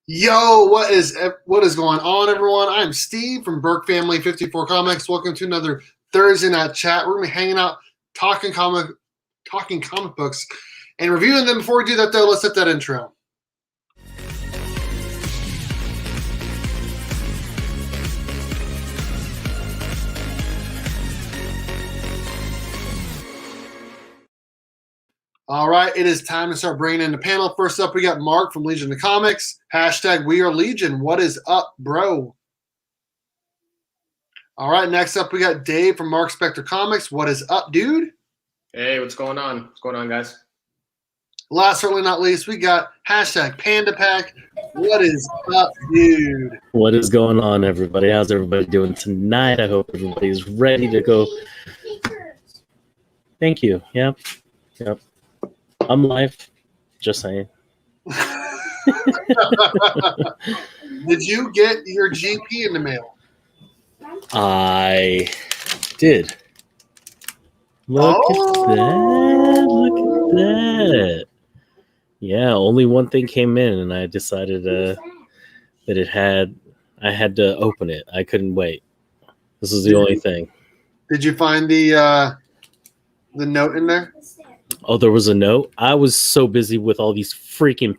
Yo, what is going on, everyone? I'm Steve from Berk Family 54 Comics. Welcome to another Thursday night chat. We're gonna be hanging out, talking comic books, and reviewing them. Before we do that, though, let's hit that intro. All right, it is time to start bringing in the panel. First up, we got Mark from Legion of Comics. Hashtag We Are Legion. What is up, bro? All right, next up, we got Dave from Mark Spector Comics. What is up, dude? Hey, what's going on? What's going on, guys? Last, certainly not least, we got hashtag Panda Pack. What is up, dude? What is going on, everybody? How's everybody doing tonight? I hope everybody's ready to go. Thank you. Yep. I'm live. Just saying. Did you get your GP in the mail? I did. Look at that. Look at that. Yeah, only one thing came in, and I decided that I had to open it. I couldn't wait. This is the only thing. Did you find the note in there? Oh, there was a note? I was so busy with all these freaking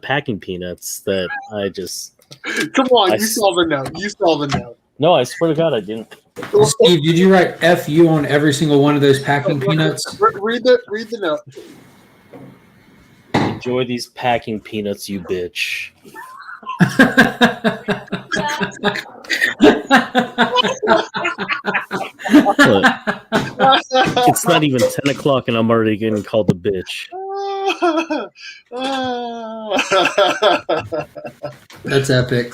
packing peanuts that I just... Come on, you saw the note. You saw the note. No, I swear to God, I didn't. Steve, did you write FU on every single one of those packing peanuts? Read the note. Enjoy these packing peanuts, you bitch. Look, it's not even 10 o'clock and I'm already getting called a bitch. That's epic.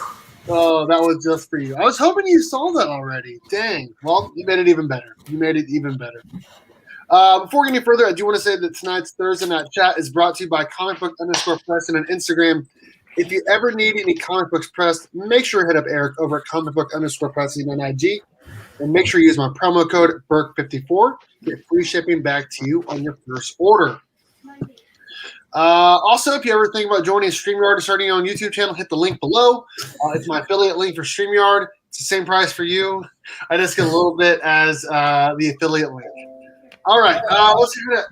Oh, that was just for you. I was hoping you saw that already. Dang. Well, you made it even better. Before we get any further, I do want to say that tonight's Thursday night chat is brought to you by comicbook_press on Instagram. If you ever need any comic books pressed, make sure to hit up Eric over at comicbook_pressing on IG. And make sure you use my promo code BERK54 to get free shipping back to you on your first order. Also, if you ever think about joining StreamYard or starting your own YouTube channel, hit the link below. It's my affiliate link for StreamYard. It's the same price for you. I just get a little bit as the affiliate link. All right, let's get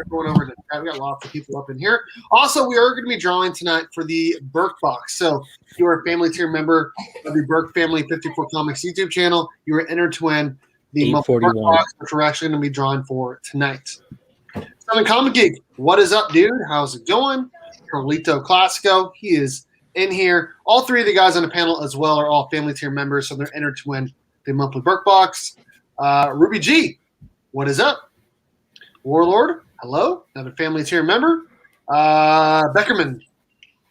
everyone over to chat. We got lots of people up in here. Also, we are going to be drawing tonight for the Berk Box. So if you are a family tier member of the Berk Family 54 Comics YouTube channel, you are entered to win the Berk Box, which we're actually going to be drawing for tonight. Southern Comic Geek, what is up, dude? How's it going? Carlito Classico, he is in here. All three of the guys on the panel as well are all family tier members, so they're entered to win the monthly Berk Box. Ruby G, what is up? Warlord, hello, another family tier member. Beckerman,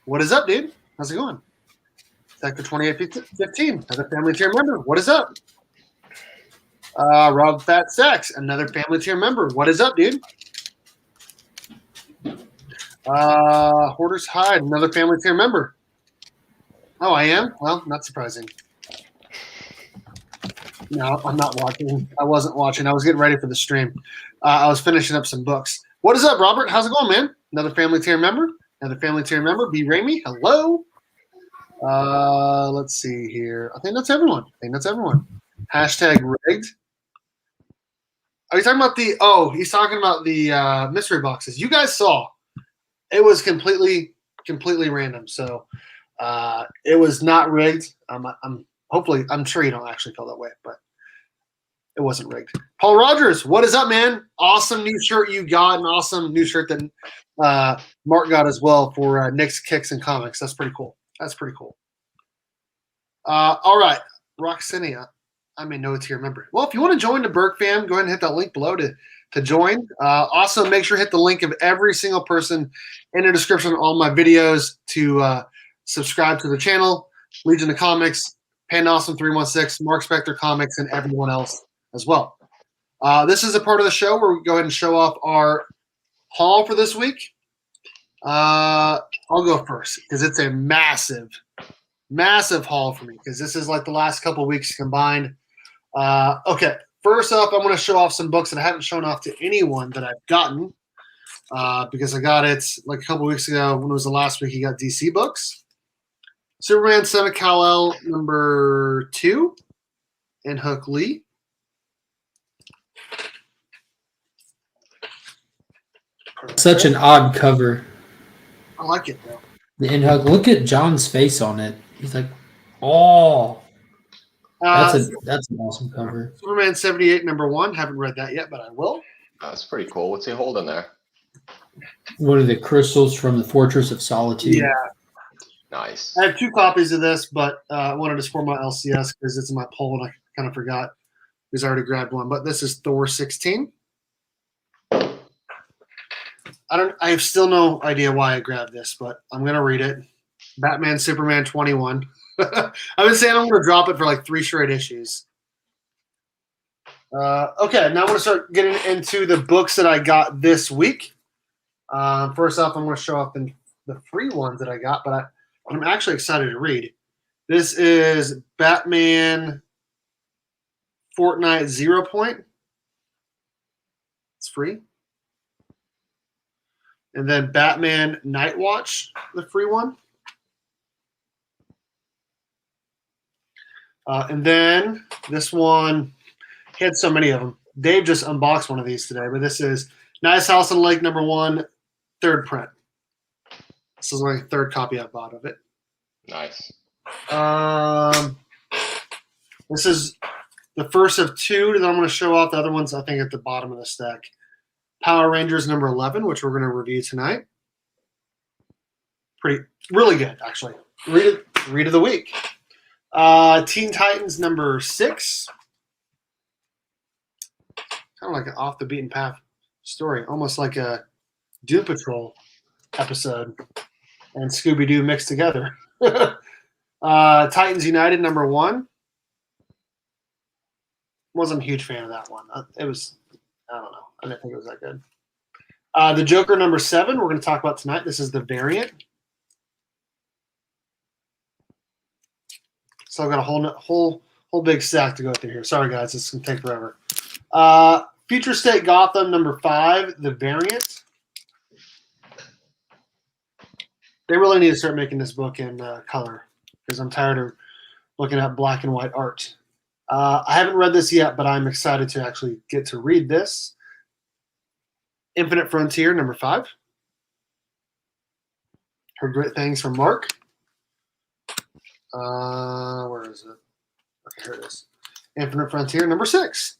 what is up, dude? How's it going? Sector 2815, another family tier member. What is up? Rob Fat Sex, another family tier member. What is up, dude? Hoarder's Hide, another family tier member. Oh, I am? Well, not surprising. No, I'm not watching. I wasn't watching. I was getting ready for the stream. I was finishing up some books. What is up, Robert? How's it going, man? Another family tier member. Another family tier member. B. Ramey, hello. Let's see here. I think that's everyone. Hashtag rigged. Are you talking about he's talking about the mystery boxes. You guys saw. It was completely random. So it was not rigged. I'm sure you don't actually feel that way, but it wasn't rigged. Paul Rogers, what is up, man? Awesome new shirt you got, an awesome new shirt that Mark got as well for Nick's Kicks and Comics. That's pretty cool. All right, Roxania, I'm a no-tier member. Well, if you want to join the Berk fam, go ahead and hit that link below to join. Also, make sure to hit the link of every single person in the description of all my videos to subscribe to the channel, Legion of Comics, Panda Awesome 316, Mark Spector Comics, and everyone else as well. This is a part of the show where we go ahead and show off our haul for this week. I'll go first because it's a massive haul for me because this is like the last couple weeks combined. Okay, first off, I'm going to show off some books that I haven't shown off to anyone that I've gotten because I got it like a couple weeks ago when it was the last week he got DC books. Superman 7 Kal-El number 2 and Hook Lee. Such an odd cover. I like it though. The end hug. Look at John's face on it. He's like, oh, that's an awesome cover. Superman 78 number 1. Haven't read that yet, but I will. That's pretty cool. What's he holding there? One of the crystals from the Fortress of Solitude. Yeah. Nice. I have 2 copies of this, but I wanted to score my LCS because it's in my poll and I kind of forgot because I already grabbed one. But this is Thor 16. I have still no idea why I grabbed this, but I'm gonna read it. Batman Superman 21. I've been saying I'm gonna drop it for like 3 straight issues. Okay, now I'm gonna start getting into the books that I got this week. First off, I'm gonna show off the free ones that I got, but I'm actually excited to read. This is Batman Fortnite 0 Point. It's free. And then Batman Night Watch, the free one. And then this one, he had so many of them. Dave just unboxed one of these today, but this is Nice House on Lake number 1, 3rd print. This is my 3rd copy I bought of it. Nice. This is the first of 2 that I'm going to show off. The other one's, I think, at the bottom of the stack. Power Rangers number 11, which we're going to review tonight. Really good, actually. Read of the week. Teen Titans number 6. Kind of like an off the beaten path story, almost like a Doom Patrol episode and Scooby-Doo mixed together. Titans United number 1. Wasn't a huge fan of that one. It was, I don't know. I didn't think it was that good. The Joker number 7, we're going to talk about tonight. This is the variant. So I've got a whole big stack to go through here. Sorry, guys. This is going to take forever. Future State Gotham number 5, the variant. They really need to start making this book in color because I'm tired of looking at black and white art. I haven't read this yet, but I'm excited to actually get to read this. Infinite Frontier, number 5. Heard great things from Mark. Where is it? Okay, here it is. Infinite Frontier, number 6.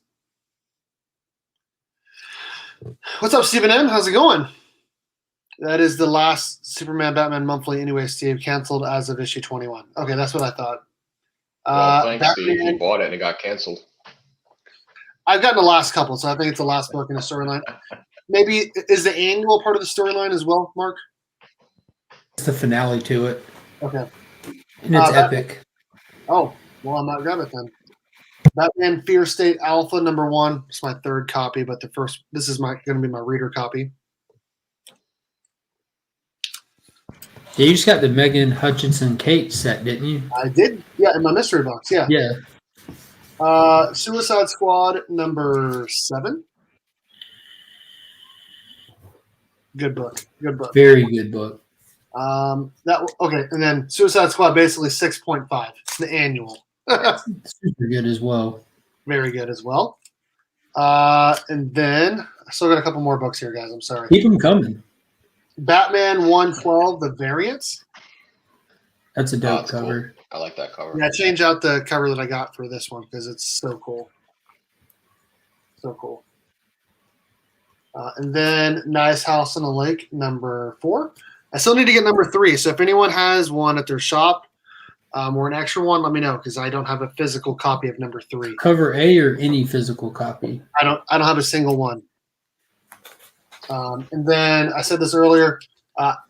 What's up, Stephen M? How's it going? That is the last Superman Batman monthly anyway, Steve. Canceled as of issue 21. Okay, that's what I thought. Well, thanks, Steve. You bought it and it got canceled. I've gotten the last couple, so I think it's the last book in the storyline. Maybe is the annual part of the storyline as well, Mark? It's the finale to it. Okay. And it's epic. Oh, well, I'm not grabbing it then. Batman Fear State Alpha number 1. It's my 3rd copy, but this is going to be my reader copy. Yeah, you just got the Megan Hutchinson Kate set, didn't you? I did. Yeah, in my mystery box. Yeah. Yeah. Suicide Squad number 7. Good book. Very good book. Okay, and then Suicide Squad basically 6.5, the annual. Super good as well. Very good as well. And then I still got a couple more books here, guys. I'm sorry. Keep them coming. Batman 112, the variants. That's a dope cover. Cool. I like that cover. Yeah, change out the cover that I got for this one because it's so cool. So cool. And then Nice House on the Lake, number 4. I still need to get number 3. So if anyone has one at their shop or an extra one, let me know because I don't have a physical copy of number 3. Cover A or any physical copy? I don't have a single one. And then I said this earlier.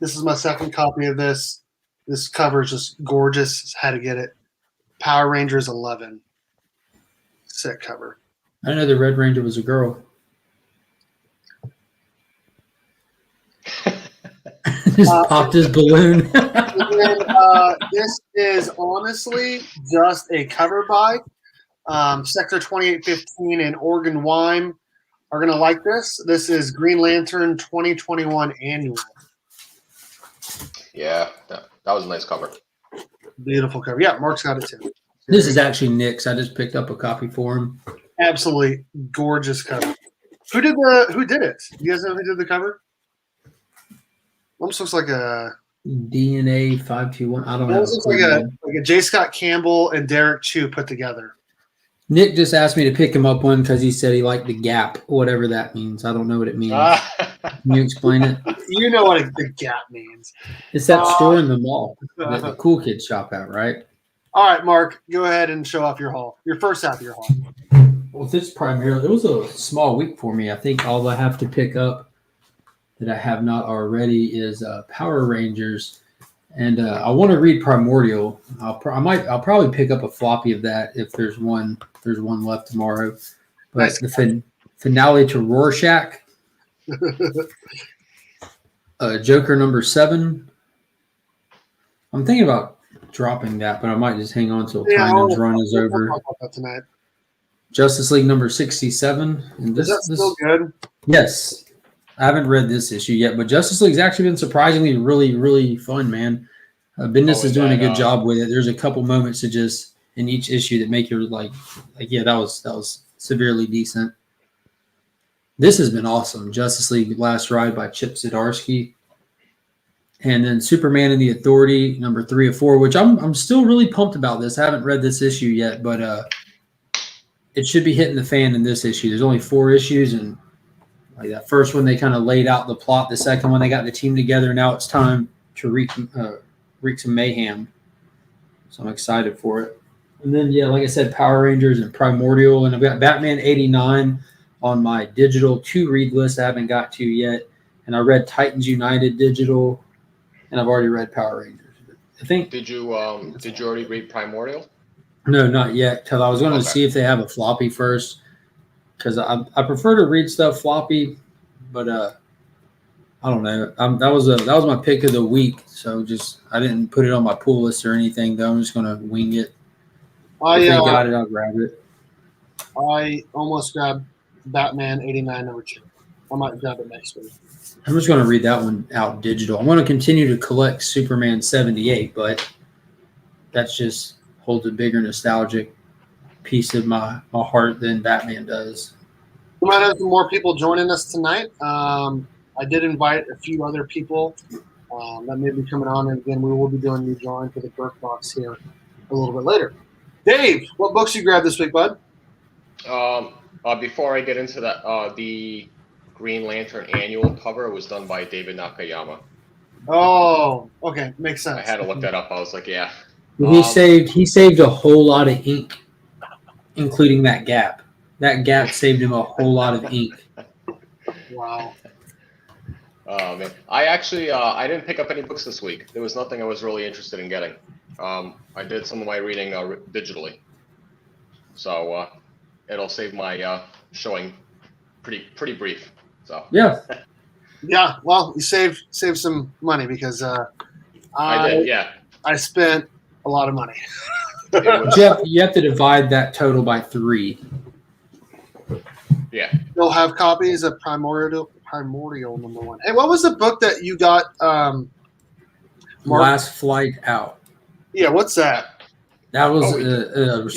This is my 2nd copy of this. This cover is just gorgeous. Had to get it. Power Rangers 11. Sick cover. I know the Red Ranger was a girl. Just popped his balloon. And then, this is honestly just a cover by Sector 2815 and Oregon Wyme are going to like this. This is Green Lantern 2021 Annual. Yeah, that was a nice cover. Beautiful cover. Yeah, Mark's got it too. This is actually Nick's. I just picked up a copy for him. Absolutely gorgeous cover. Who did it? You guys know who did the cover? Almost looks like a DNA 521. I don't know. Almost looks like a J. Scott Campbell and Derek Chu put together. Nick just asked me to pick him up one because he said he liked the Gap, whatever that means. I don't know what it means. Can you explain it? You know what the Gap means. It's that store in the mall that the cool kids shop at, right? All right, Mark, go ahead and show off your haul. Your first half of your haul. Well, this primarily, it was a small week for me. I think all I have to pick up that I have not already is Power Rangers. And I want to read Primordial. I'll probably pick up a floppy of that if there's one left tomorrow. But nice. The finale to Rorschach, Joker number 7. I'm thinking about dropping that, but I might just hang on till Tynan's run is over. Talk about that tonight. Justice League number 67. And is that still good? Yes. I haven't read this issue yet, but Justice League's actually been surprisingly really, really fun, man. Bendis is doing a good job with it. There's a couple moments that just in each issue that make you like yeah, that was severely decent. This has been awesome. Justice League Last Ride by Chip Zdarsky. And then Superman and the Authority, number 3 of 4, which I'm still really pumped about this. I haven't read this issue yet, but it should be hitting the fan in this issue. There's only 4 issues, and like that first one, they kind of laid out the plot. The second one, they got the team together. Now it's time to wreak some mayhem. So I'm excited for it. And then, yeah, like I said, Power Rangers and Primordial. And I've got Batman 89 on my digital to-read list I haven't got to yet. And I read Titans United digital, and I've already read Power Rangers. I think. Did you already read Primordial? No, not yet. Because I was going to see if they have a floppy first. Because I prefer to read stuff floppy, but I don't know. That was my pick of the week. So I didn't put it on my pull list or anything. Though I'm just gonna wing it. If they got it, I'll grab it. I almost grabbed Batman 89 number 2. I might grab it next week. I'm just gonna read that one out digital. I want to continue to collect Superman 78, but that's just holds a bigger nostalgic piece of my heart than Batman does. We might have some more people joining us tonight. I did invite a few other people that may be coming on, and again, we will be doing new drawing for the Berk Box here a little bit later. Dave, what books you grabbed this week, bud? Before I get into that, the Green Lantern annual cover was done by David Nakayama. Oh, okay, makes sense. I had to look that up. I was like, yeah. He saved a whole lot of ink, including that gap. That gap saved him a whole lot of ink. Wow. Oh, man. I actually I didn't pick up any books this week. There was nothing I was really interested in getting. I did some of my reading digitally. So it'll save my showing pretty brief. So yeah. Yeah, well, you saved some money because I did, yeah. I spent a lot of money. Jeff, you have to divide that total by 3. Yeah. You'll have copies of Primordial number 1. Hey, what was the book that you got? Mark? Last Flight Out. Yeah, what's that? That was a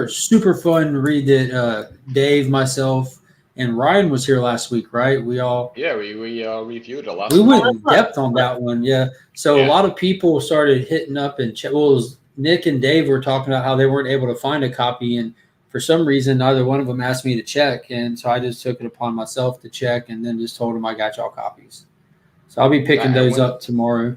super fun read that Dave, myself, and Ryan was here last week, right? We reviewed it last week. We went in depth on that one, yeah. So a lot of people started hitting up and Nick and Dave were talking about how they weren't able to find a copy, and for some reason, neither one of them asked me to check, and so I just took it upon myself to check, and then just told them I got y'all copies. So I'll be picking those up tomorrow.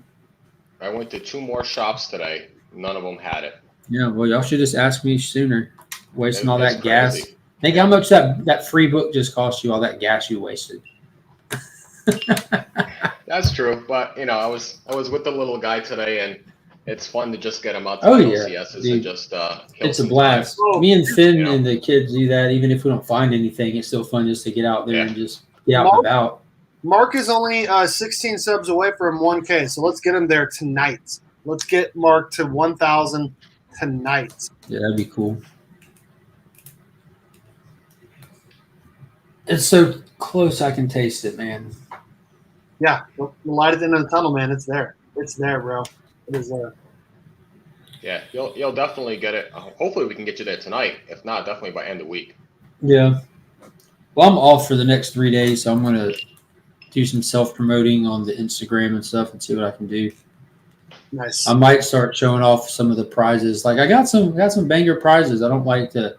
I went to 2 more shops today. None of them had it. Yeah, well, y'all should just ask me sooner. Wasting all that gas. Think how much that free book just cost you, all that gas you wasted. That's true, but I was with the little guy today, and it's fun to just get him out to LCSs and just it's a blast. Me and Finn and the kids do that. Even if we don't find anything, it's still fun just to get out there and just get out and about. Mark is only 16 subs away from 1K, so let's get him there tonight. Let's get Mark to 1,000 tonight. Yeah, that'd be cool. It's so close I can taste it, man. Yeah, the light at the end of the tunnel, man. It's there. It's there, bro. It is there. Yeah, you'll definitely get it. Hopefully, we can get you there tonight. If not, definitely by end of week. Yeah. Well, I'm off for the next 3 days, so I'm gonna do some self-promoting on the Instagram and stuff and see what I can do. Nice. I might start showing off some of the prizes. Like I got some banger prizes. I don't like to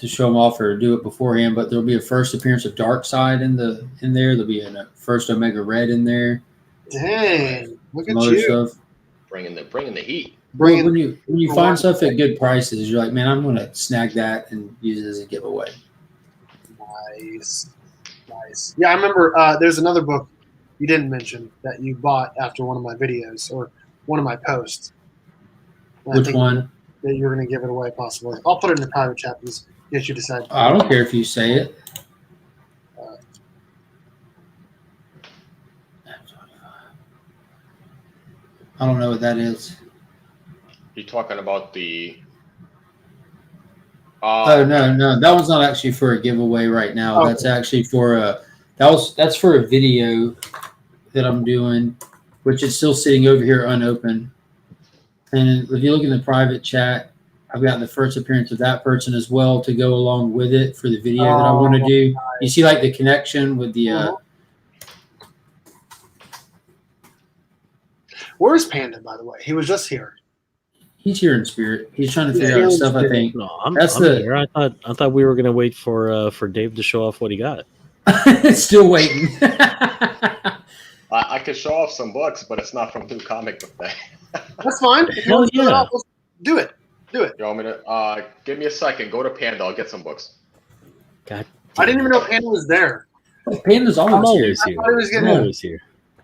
show them off or do it beforehand, but there'll be a first appearance of Dark Side in there. There'll be a first Omega Red in there. Dang, look Some at other you. stuff. Bringing the heat. Well, when you find stuff at good prices, you're like, man, I'm gonna snag that and use it as a giveaway. Nice. Yeah, I remember there's another book you didn't mention that you bought after one of my videos or one of my posts. And Which one? That you're going to give it away, possibly. I'll put it in the private chat, please, in case you decide. I don't care if you say it. I don't know what that is. You talking about the? Oh no, that one's not actually for a giveaway right now. Okay. That's actually for that's for a video that I'm doing, which is still sitting over here unopened. And if you look in the private chat, I've got the first appearance of that person as well to go along with it for the video that I want to do. Nice. You see, like the connection with the. Where's Panda, by the way? He was just here. He's here in spirit. He's trying to figure out stuff. I think. No, I'm That's here. I thought we were gonna wait for Dave to show off what he got. Still waiting. I could show off some books, but it's not from New Comic Book Day. That's fine. If you want to show it off, let's do it. Do it. You want me to? Give me a second. Go to Panda. I'll get some books. God, I didn't even know Panda was there. Panda's always here. I thought he was getting. Always here.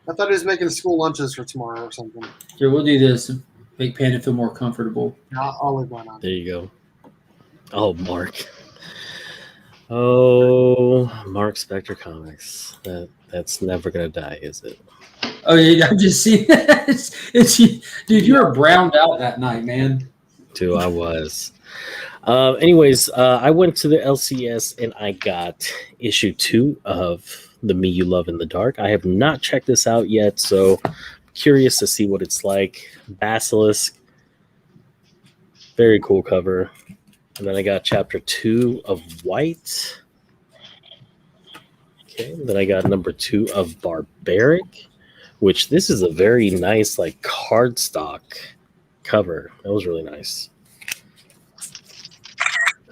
I thought he was making school lunches for tomorrow or something. Here, we'll do this. Make Panda feel more comfortable. I'll leave mine on. There you go. Oh, Mark. Oh, Mark Spector Comics. That's never gonna die, is it? Oh yeah, I just see that. Dude, you were browned out that night, man. Too, I was. Anyways, I went to the LCS and I got issue 2 of the Me You Love in the Dark. I have not checked this out yet, so curious to see what it's like. Basilisk, very cool cover. And then I got chapter 2 of White. Okay, then I got number 2 of Barbaric, which this is a very nice like cardstock cover. That was really nice.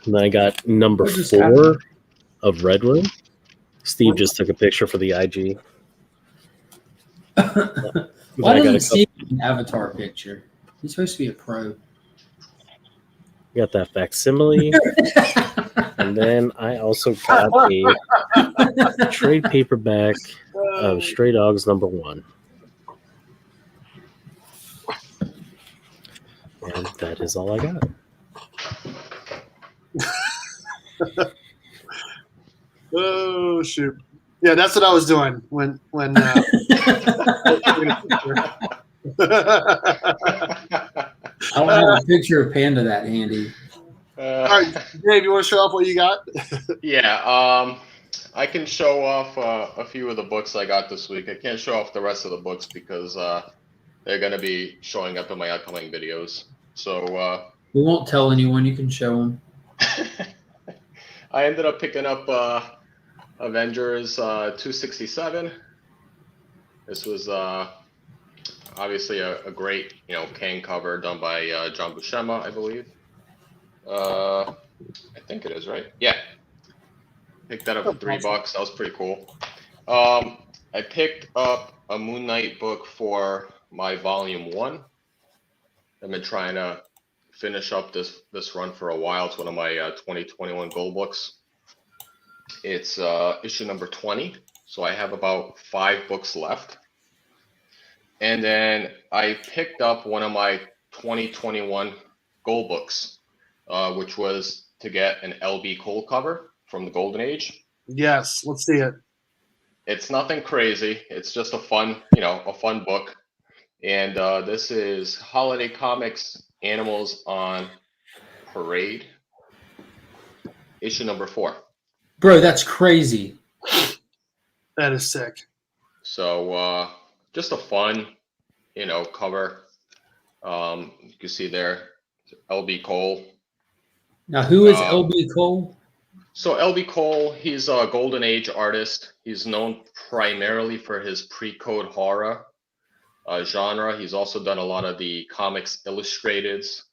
And then I got number 4 of Red Room. Steve just took a picture for the IG. Why doesn't Steve have an avatar picture? He's supposed to be a pro. Got that facsimile. And then I also got a trade paperback of Stray Dogs number 1. And that is all I got. Oh shoot! Yeah, that's what I was doing when. I don't have a picture of Panda that handy. All right, Dave, you want to show off what you got? Yeah, I can show off a few of the books I got this week. I can't show off the rest of the books because they're going to be showing up in my upcoming videos. So we won't tell anyone. You can show them. I ended up picking up Avengers 267. This was obviously a great, Kang cover done by John Buscema, I believe. I think it is, right? Yeah. Picked that up for $3. That was pretty cool. I picked up a Moon Knight book for my volume 1. I've been trying to finish up this run for a while. It's one of my 2021 goal books. It's issue number 20. So I have about 5 books left. And then I picked up one of my 2021 goal books, which was to get an LB Cole cover from the Golden Age. Yes, let's see it. It's nothing crazy. It's just a fun book. And this is Holiday Comics Animals on Parade, issue number 4. Bro, that's crazy. That is sick. So just a fun, cover. You can see there, LB Cole. Now, who is LB Cole? So LB Cole, he's a golden age artist. He's known primarily for his pre-code horror genre. He's also done a lot of the comics illustrateds.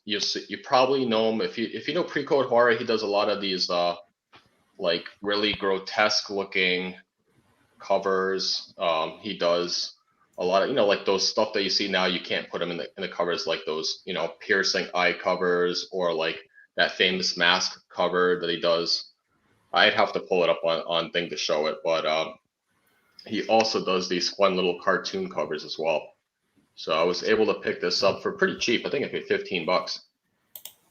You probably know him if you know pre-code horror. He does a lot of these like really grotesque looking covers. He does a lot of like those stuff that you see now. You can't put him in the covers, like those piercing eye covers, or like that famous mask cover that he does. I'd have to pull it up on thing to show it, but he also does these fun little cartoon covers as well. So I was able to pick this up for pretty cheap. I think I paid $15.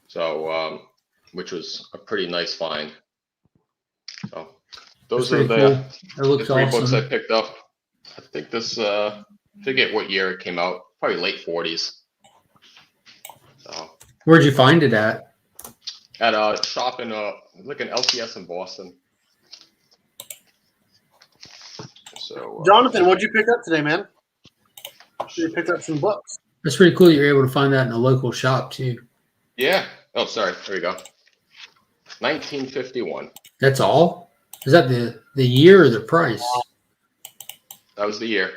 So which was a pretty nice find. So those are the three books I picked up. I think this I forget what year it came out. Probably late 40s. So where'd you find it at? At a shop in like an LCS in Boston. So Jonathan, what'd you pick up today, man? You picked up some books. That's pretty cool. You're able to find that in a local shop too. Yeah. Oh, sorry. There we go. 1951. That's all? Is that the year or the price? That was the year.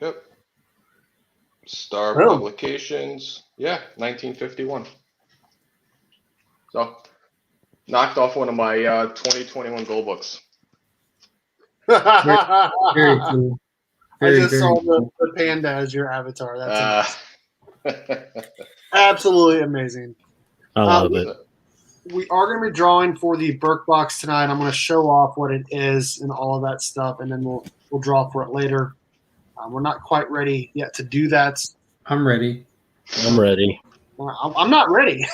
Yep. Star Publications. Yeah, 1951. So, knocked off one of my 2021 gold books. Very cool. I just saw the panda as your avatar. That's absolutely amazing. I love it. We are going to be drawing for the Berk Box tonight. I'm going to show off what it is and all of that stuff, and then we'll draw for it later. We're not quite ready yet to do that. I'm ready. I'm ready. I'm not ready.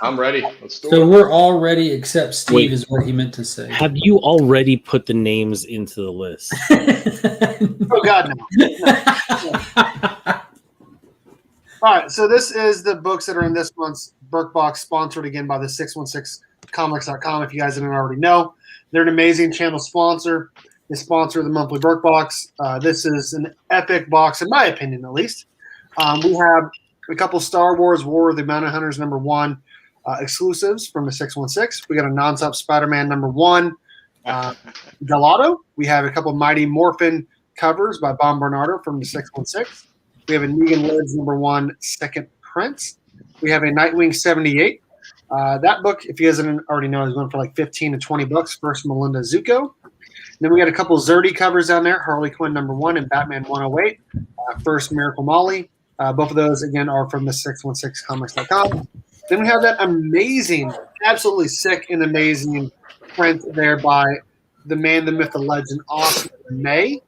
I'm ready. Let's do it. So we're all ready except Steve is what he meant to say. Have you already put the names into the list? Oh, God, no. All right, so this is the books that are in this month's Berk Box, sponsored again by the 616comics.com. If you guys didn't already know, they're an amazing channel sponsor. They sponsor the monthly Berk Box. This is an epic box, in my opinion, at least. We have a couple Star Wars War of the Bounty Hunters #1 exclusives from the 616. We got a Nonstop Spider-Man #1 gelato. We have a couple Mighty Morphin covers by Bob Bernardo from the 616. We have a Negan Lids #1 second print. We have a Nightwing 78. That book, if you guys didn't already know, is going for like $15 to $20. First Melinda Zuko. Then we got a couple Zerdy covers down there. Harley Quinn #1 and Batman 108. First Miracle Molly. Both of those, again, are from the 616comics.com. Then we have that amazing, absolutely sick and amazing print there by the man, the myth, the legend, Austin May.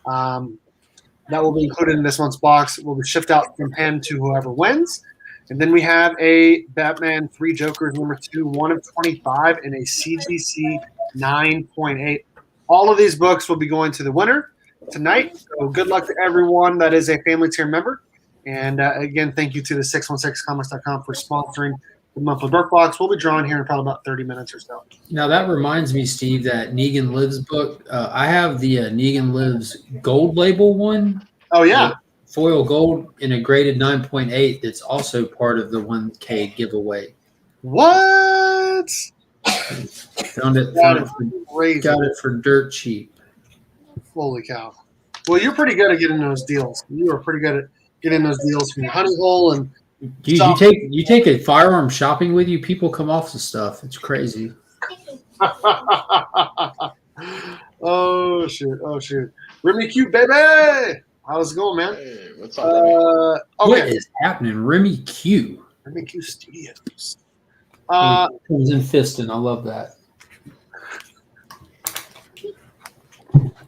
That will be included in this month's box. It will be shipped out from him to whoever wins. And then we have a Batman 3 Jokers #2, 1 of 25, and a CGC 9.8. All of these books will be going to the winner tonight. So good luck to everyone that is a family tier member. And again, thank you to the 616comics.com for sponsoring the monthly Berk Box. We'll be drawing here in probably about 30 minutes or so. Now, that reminds me, Steve, that Negan Lives book. I have the Negan Lives gold label one. Oh, yeah. Foil gold in a graded 9.8 that's also part of the 1K giveaway. What? Found it for dirt cheap. Holy cow. Well, you're pretty good at getting those deals. You are pretty good at getting those deals from your honey hole. And Dude, you take a firearm shopping with you, people come off the stuff. It's crazy. Oh, shoot. Remy Cute, baby. How's it going, man? Hey, what's up, Remy? Okay. What is happening? Remy Q. Remy Q Studios. Comes in fisting. I love that.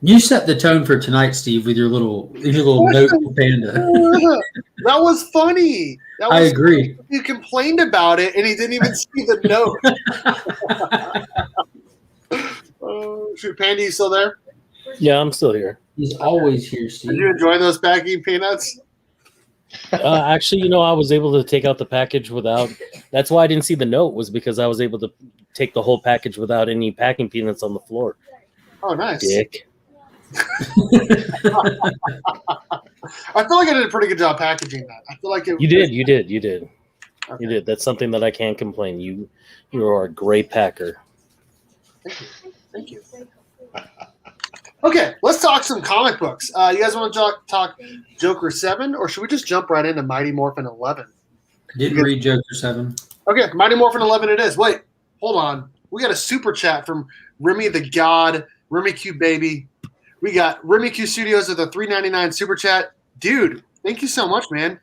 You set the tone for tonight, Steve, with your little note to Panda. That was funny. I agree. You complained about it, and he didn't even see the note. Oh, shoot. Panda, you still there? Yeah, I'm still here. He's always here, Steve. Did you enjoy those packing peanuts? Actually, I was able to take out the package without. That's why I didn't see the note, was because I was able to take the whole package without any packing peanuts on the floor. Oh, nice. Dick. I feel like I did a pretty good job packaging that. I feel like You did. You did. Okay. You did. That's something that I can't complain. You are a great packer. Thank you. Okay, let's talk some comic books. You guys want to talk Joker 7, or should we just jump right into Mighty Morphin 11? Didn't read Joker 7. Okay, Mighty Morphin 11 it is. Wait, hold on. We got a super chat from Remy the God, Remy Q Baby. We got Remy Q Studios with a $3.99 super chat. Dude, thank you so much, man.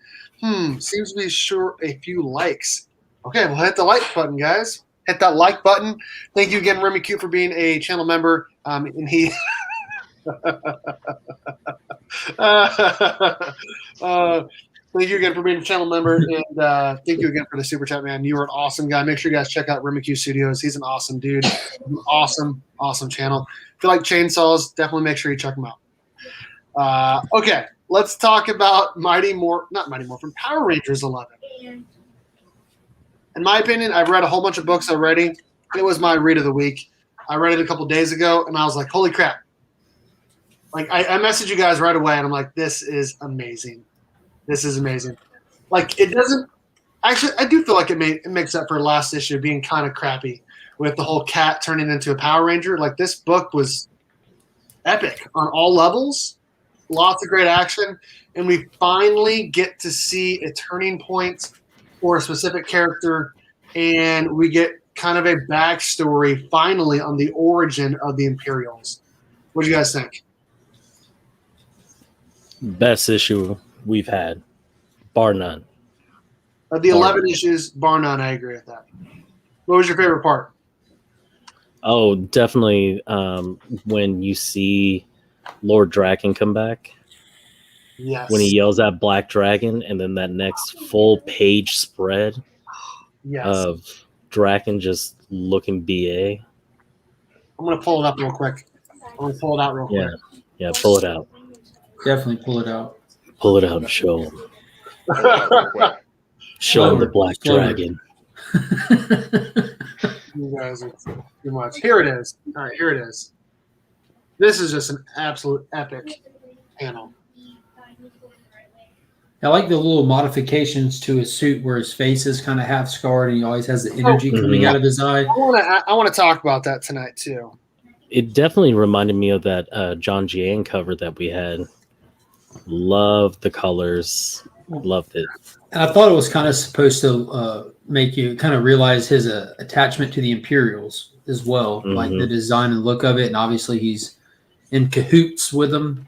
Seems to be sure a few likes. Okay, well, hit the like button, guys. Hit that like button. Thank you again, Remy Q, for being a channel member. And he... thank you again for being a channel member, and thank you again for the super chat, man. You are an awesome guy. Make sure you guys check out Remy Q Studios. He's an awesome dude. Awesome channel. If you like chainsaws, definitely make sure you check him out. Okay, let's talk about Power Rangers 11. In my opinion, I've read a whole bunch of books already. It was my read of the week. I read it a couple days ago, and I was like, holy crap. Like, I messaged you guys right away, and I'm like, this is amazing. This is amazing. Like, it doesn't – actually, I do feel like it makes up for last issue being kind of crappy with the whole cat turning into a Power Ranger. Like, this book was epic on all levels, lots of great action, and we finally get to see a turning point for a specific character, and we get kind of a backstory finally on the origin of the Imperials. What do you guys think? Best issue we've had, bar none. Of the 11 issues, bar none, I agree with that. What was your favorite part? Oh, definitely when you see Lord Draken come back. Yes. When he yells at Black Dragon, and then that next full page spread of Draken just looking BA. I'm going to pull it up real quick. I'm going to pull it out real quick. Yeah, pull it out. Definitely pull it out. Pull it out and show him. Show him the Black Dragon. You guys are too much. Here it is. All right, here it is. This is just an absolute epic panel. I like the little modifications to his suit where his face is kind of half scarred and he always has the energy coming out of his eye. I want to talk about that tonight too. It definitely reminded me of that John Jiang cover that we had. Loved the colors. Loved it. And I thought it was kind of supposed to make you kind of realize his attachment to the Imperials as well, like the design and look of it. And obviously he's in cahoots with them.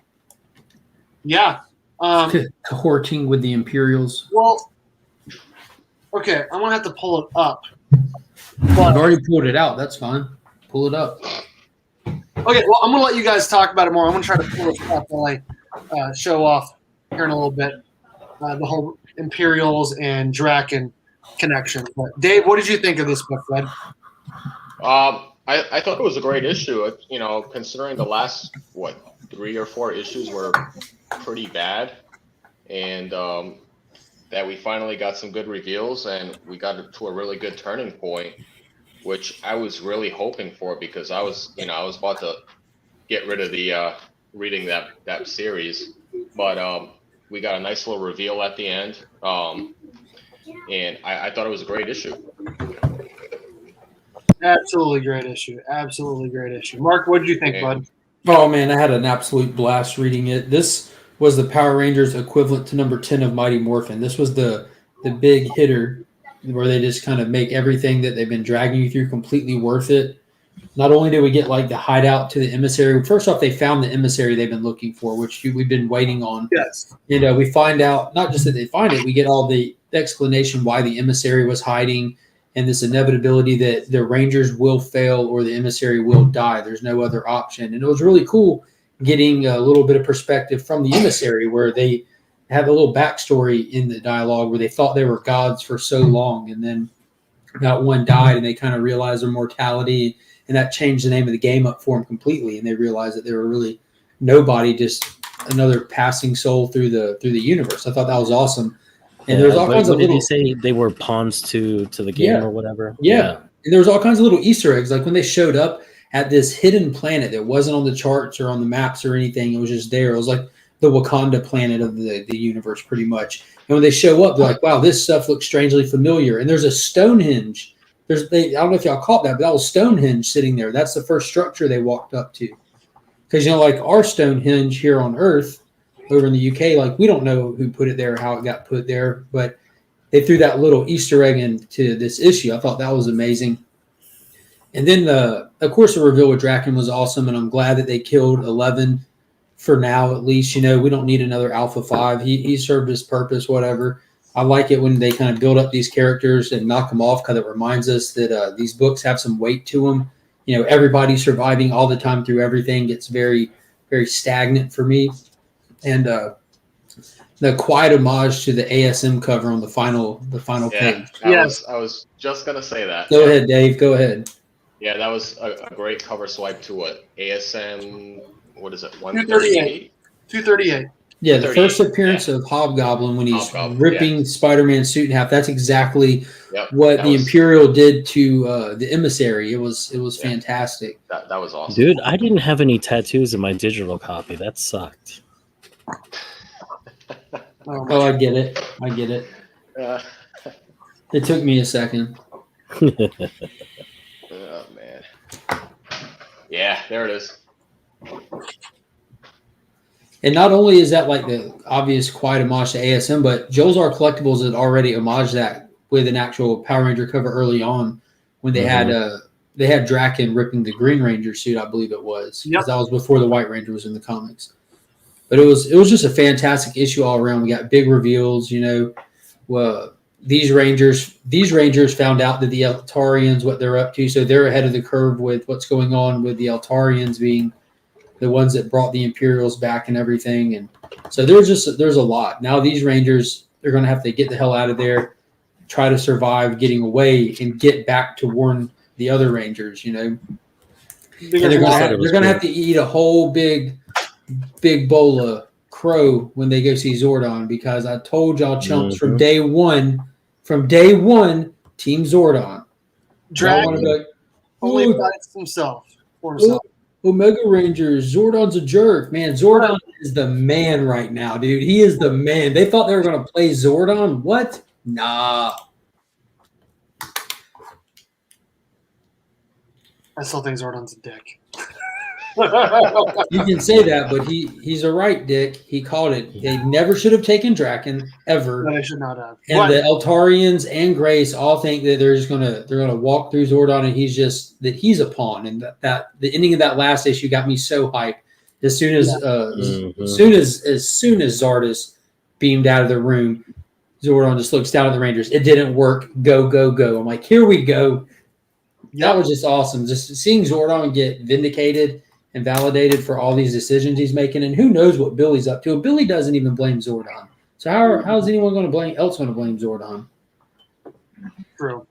Yeah. Cohorting with the Imperials. Well, okay, I'm going to have to pull it up. But I've already pulled it out. That's fine. Pull it up. Okay, well, I'm going to let you guys talk about it more. I'm going to try to pull this up while I show off here in a little bit the whole Imperials and Draken connection. But Dave, what did you think of this book, bud? I thought it was a great issue. You know, considering the last 3 or 4 issues were pretty bad, and that we finally got some good reveals and we got to a really good turning point, which I was really hoping for because I was about to get rid of the reading that series, but we got a nice little reveal at the end, and I thought it was a great issue. Absolutely great issue. Absolutely great issue. Mark, what did you think, bud? Oh, man, I had an absolute blast reading it. This was the Power Rangers equivalent to number 10 of Mighty Morphin. This was the big hitter where they just kind of make everything that they've been dragging you through completely worth it. Not only did we get like the hideout to the emissary. First off, they found the emissary they've been looking for, which we've been waiting on. Yes. And we find out, not just that they find it, we get all the explanation why the emissary was hiding and this inevitability that the Rangers will fail or the emissary will die. There's no other option. And it was really cool getting a little bit of perspective from the emissary where they have a little backstory in the dialogue where they thought they were gods for so long. And then that one died and they kind of realized their mortality, and that changed the name of the game up for them completely. And they realized that they were really nobody, just another passing soul through the universe. I thought that was awesome. And there's all kinds of little. Did you say they were pawns to the game or whatever? Yeah. And there was all kinds of little Easter eggs. Like when they showed up at this hidden planet that wasn't on the charts or on the maps or anything, it was just there. It was like the Wakanda planet of the universe, pretty much. And when they show up, they're like, "Wow, this stuff looks strangely familiar." And there's a Stonehenge. I don't know if y'all caught that, but that was Stonehenge sitting there. That's the first structure they walked up to. Because, like our Stonehenge here on Earth, over in the UK, like we don't know who put it there, how it got put there, but they threw that little Easter egg into this issue. I thought that was amazing. And then, of course, the reveal with Draken was awesome, and I'm glad that they killed 11 for now, at least. We don't need another Alpha 5. He served his purpose, whatever. I like it when they kind of build up these characters and knock them off, because it reminds us that these books have some weight to them. Everybody surviving all the time through everything gets very, very stagnant for me. And the quiet homage to the ASM cover on the final page. I was just gonna say that. Go ahead, Dave. Go ahead. Yeah, that was a great cover swipe to what? ASM, what is it? 138? 238. Yeah, the first appearance of Hobgoblin when he's ripping Spider-Man's suit in half. That's exactly what the Imperial did to the Emissary. It was fantastic. That was awesome. Dude, I didn't have any tattoos in my digital copy. That sucked. Oh, I get it. It took me a second. Oh, man. Yeah, there it is. And not only is that like the obvious quiet homage to ASM, but Joel's Art Collectibles had already homaged that with an actual Power Ranger cover early on when they had Draken ripping the Green Ranger suit, I believe it was. Yep. That was before the White Ranger was in the comics. But it was just a fantastic issue all around. We got big reveals, Well, these Rangers found out that the Eltarians, what they're up to, so they're ahead of the curve with what's going on with the Eltarians being the ones that brought the Imperials back and everything. And so there's a lot. Now these Rangers, they're going to have to get the hell out of there, try to survive getting away, and get back to warn the other Rangers, And they're going to have to eat a whole big bowl of crow when they go see Zordon, because I told y'all chumps from day one, Team Zordon. Dragon only fights himself for himself. Omega Rangers, Zordon's a jerk. Man, Zordon is the man right now, dude. He is the man. They thought they were going to play Zordon. What? Nah. I still think Zordon's a dick. You can say that, but he's a right dick. He called it. They never should have taken Draken ever. No, they should not have. And the Eltarians and Grace all think that they're gonna walk through Zordon, and he's a pawn. And that the ending of that last issue got me so hyped. As soon as Zardoz beamed out of the room, Zordon just looks down at the Rangers. It didn't work. Go, go, go. I'm like, here we go. That was just awesome. Just seeing Zordon get vindicated and validated for all these decisions he's making, and who knows what Billy's up to. Billy doesn't even blame Zordon. So how is anyone going to blame Zordon? True.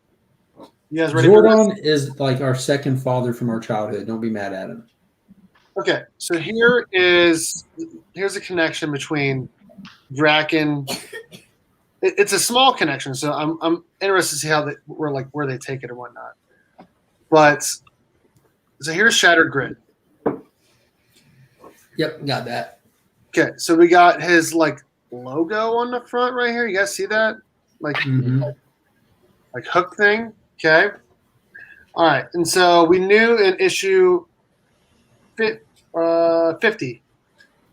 You guys ready? Zordon is like our second father from our childhood. Don't be mad at him. Okay, so here's a connection between Draken. It's a small connection, so I'm interested to see how where they take it or whatnot. But so here's Shattered Grid. Yep, got that. Okay, so we got his logo on the front right here. You guys see that? Like hook thing. Okay. All right, and so we knew in issue 50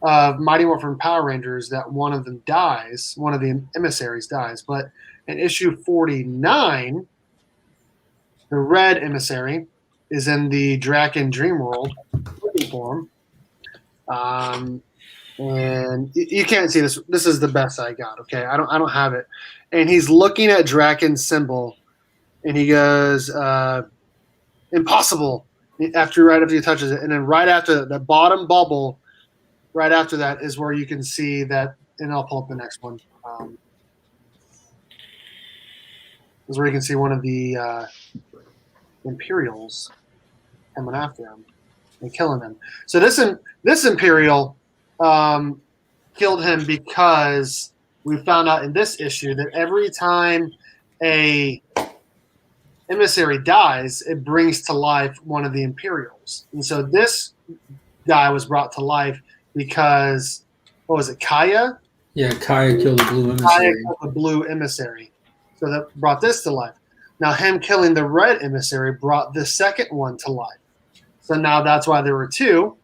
of Mighty Morphin Power Rangers that one of them dies, one of the emissaries dies. But in issue 49, the red emissary is in the Draken Dream World looking for him. And you can't see this. This is the best I got. Okay, I don't have it. And he's looking at Draken's symbol, and he goes, "Impossible!" right after he touches it, and then right after the bottom bubble, right after that is where you can see that. And I'll pull up the next one. Is where you can see one of the Imperials coming after him and killing him. So this Imperial killed him because we found out in this issue that every time a emissary dies, it brings to life one of the Imperials. And so this guy was brought to life because what was it, Kaya? Yeah, Kaya killed the blue Kaya emissary. killed the blue emissary. So that brought this to life. Now him killing the red emissary brought the second one to life. So now that's why there were two.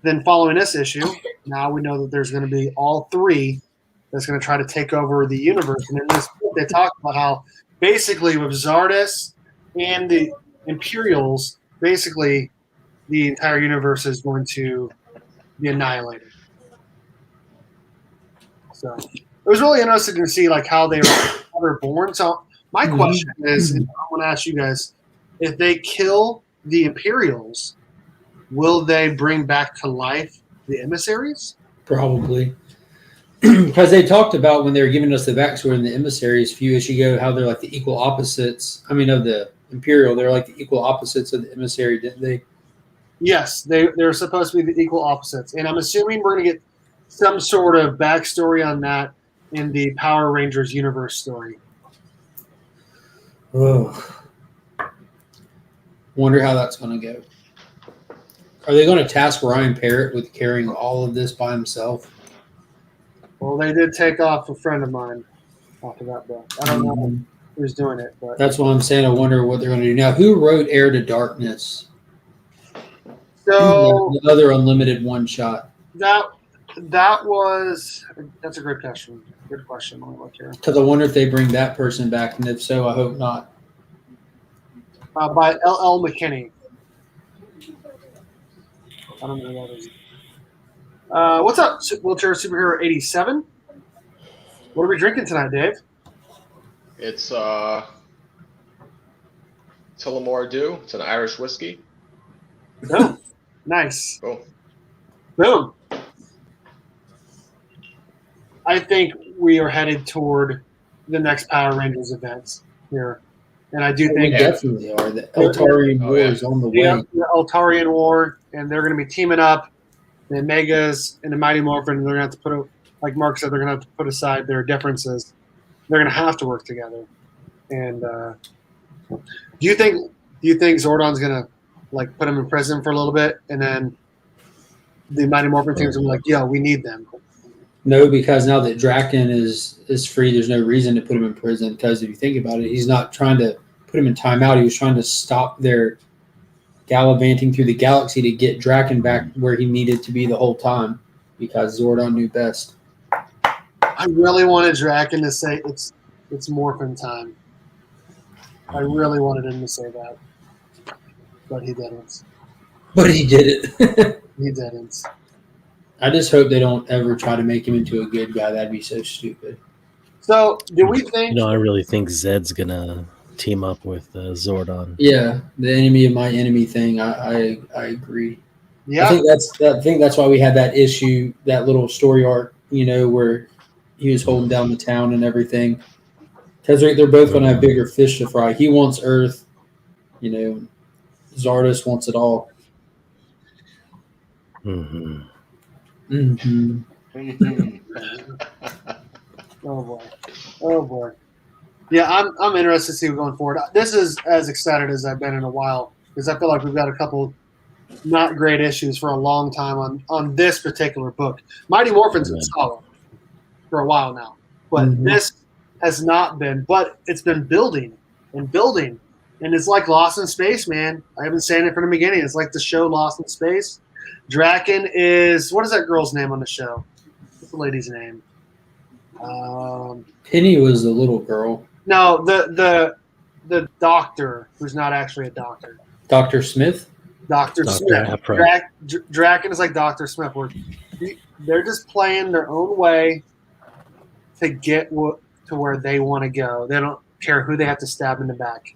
Then following this issue, now we know that there's going to be all three that's going to try to take over the universe. And in this book, they talk about how basically with Zardes and the Imperials, basically the entire universe is going to be annihilated. So it was really interesting to see like how they were born. So my question is, and I want to ask you guys, if they kill the Imperials, will they bring back to life the emissaries? Probably. Because they talked about when they were giving us the backstory in the emissaries a few issues ago, how they're like the equal opposites. I mean, of the Imperial, they're like the equal opposites of the emissary, didn't they? Yes, they're supposed to be the equal opposites. And I'm assuming we're going to get some sort of backstory on that in the Power Rangers universe story. Oh. Wonder how that's going to go. Are they going to task Ryan Parrott with carrying all of this by himself? Well, they did take off a friend of mine off of that book. I don't know who's doing it, but That's what I'm saying. I wonder what they're going to do. Now, who wrote Heir to Darkness? so The other unlimited one-shot. that's a great question. Good question. Let me look here. Because I wonder if they bring that person back, and if so, I hope not. By L.L. McKinney. I don't know who that is. What's up, Wheelchair Superhero 87? What are we drinking tonight, Dave? It's Tullamore Dew. It's an Irish whiskey. Oh, nice. Cool. Boom. I think we are headed toward the next Power Rangers events here. And I do We think definitely are. The Eltarian War is on the way. the Eltarian War, and they're going to be teaming up. The Megas and the Mighty Morphin, they're going to have to like Mark said, they're going to have to put aside their differences. They're going to have to work together. And do you think Zordon's going to like put him in prison for a little bit, and then the Mighty Morphin team's going to be like, "Yo, we need them." No, because now that Draken is free, there's no reason to put him in prison. Because if you think about it, he's not trying to put him in timeout. He was trying to stop their gallivanting through the galaxy to get Draken back where he needed to be the whole time. Because Zordon knew best. I really wanted Draken to say it's Morphin time. I really wanted him to say that, but he didn't. But he did it. He didn't. I just hope they don't ever try to make him into a good guy. That'd be so stupid. So, do we think? I really think Zed's gonna team up with Zordon. Yeah, the enemy of my enemy thing. I agree. Yeah, I think that's why we had that issue, that little story arc, where he was holding down the town and everything. Because they're both going to have bigger fish to fry. He wants Earth, Zardes wants it all. Mm-hmm. Oh boy. Yeah, I'm interested to see going forward. This is as excited as I've been in a while because I feel like we've got a couple not great issues for a long time on this particular book. Mighty Morphin's been solid for a while now, but this has not been. But it's been building and building, and it's like Lost in Space, man. I've been saying it from the beginning. It's like the show Lost in Space. Draken is what is that girl's name on the show? What's the lady's name? Penny was the little girl. No, the doctor who's not actually a doctor. Dr. Smith? Dr. Smith. Draken is like Dr. Smith. Where they're just playing their own way to get to where they want to go. They don't care who they have to stab in the back.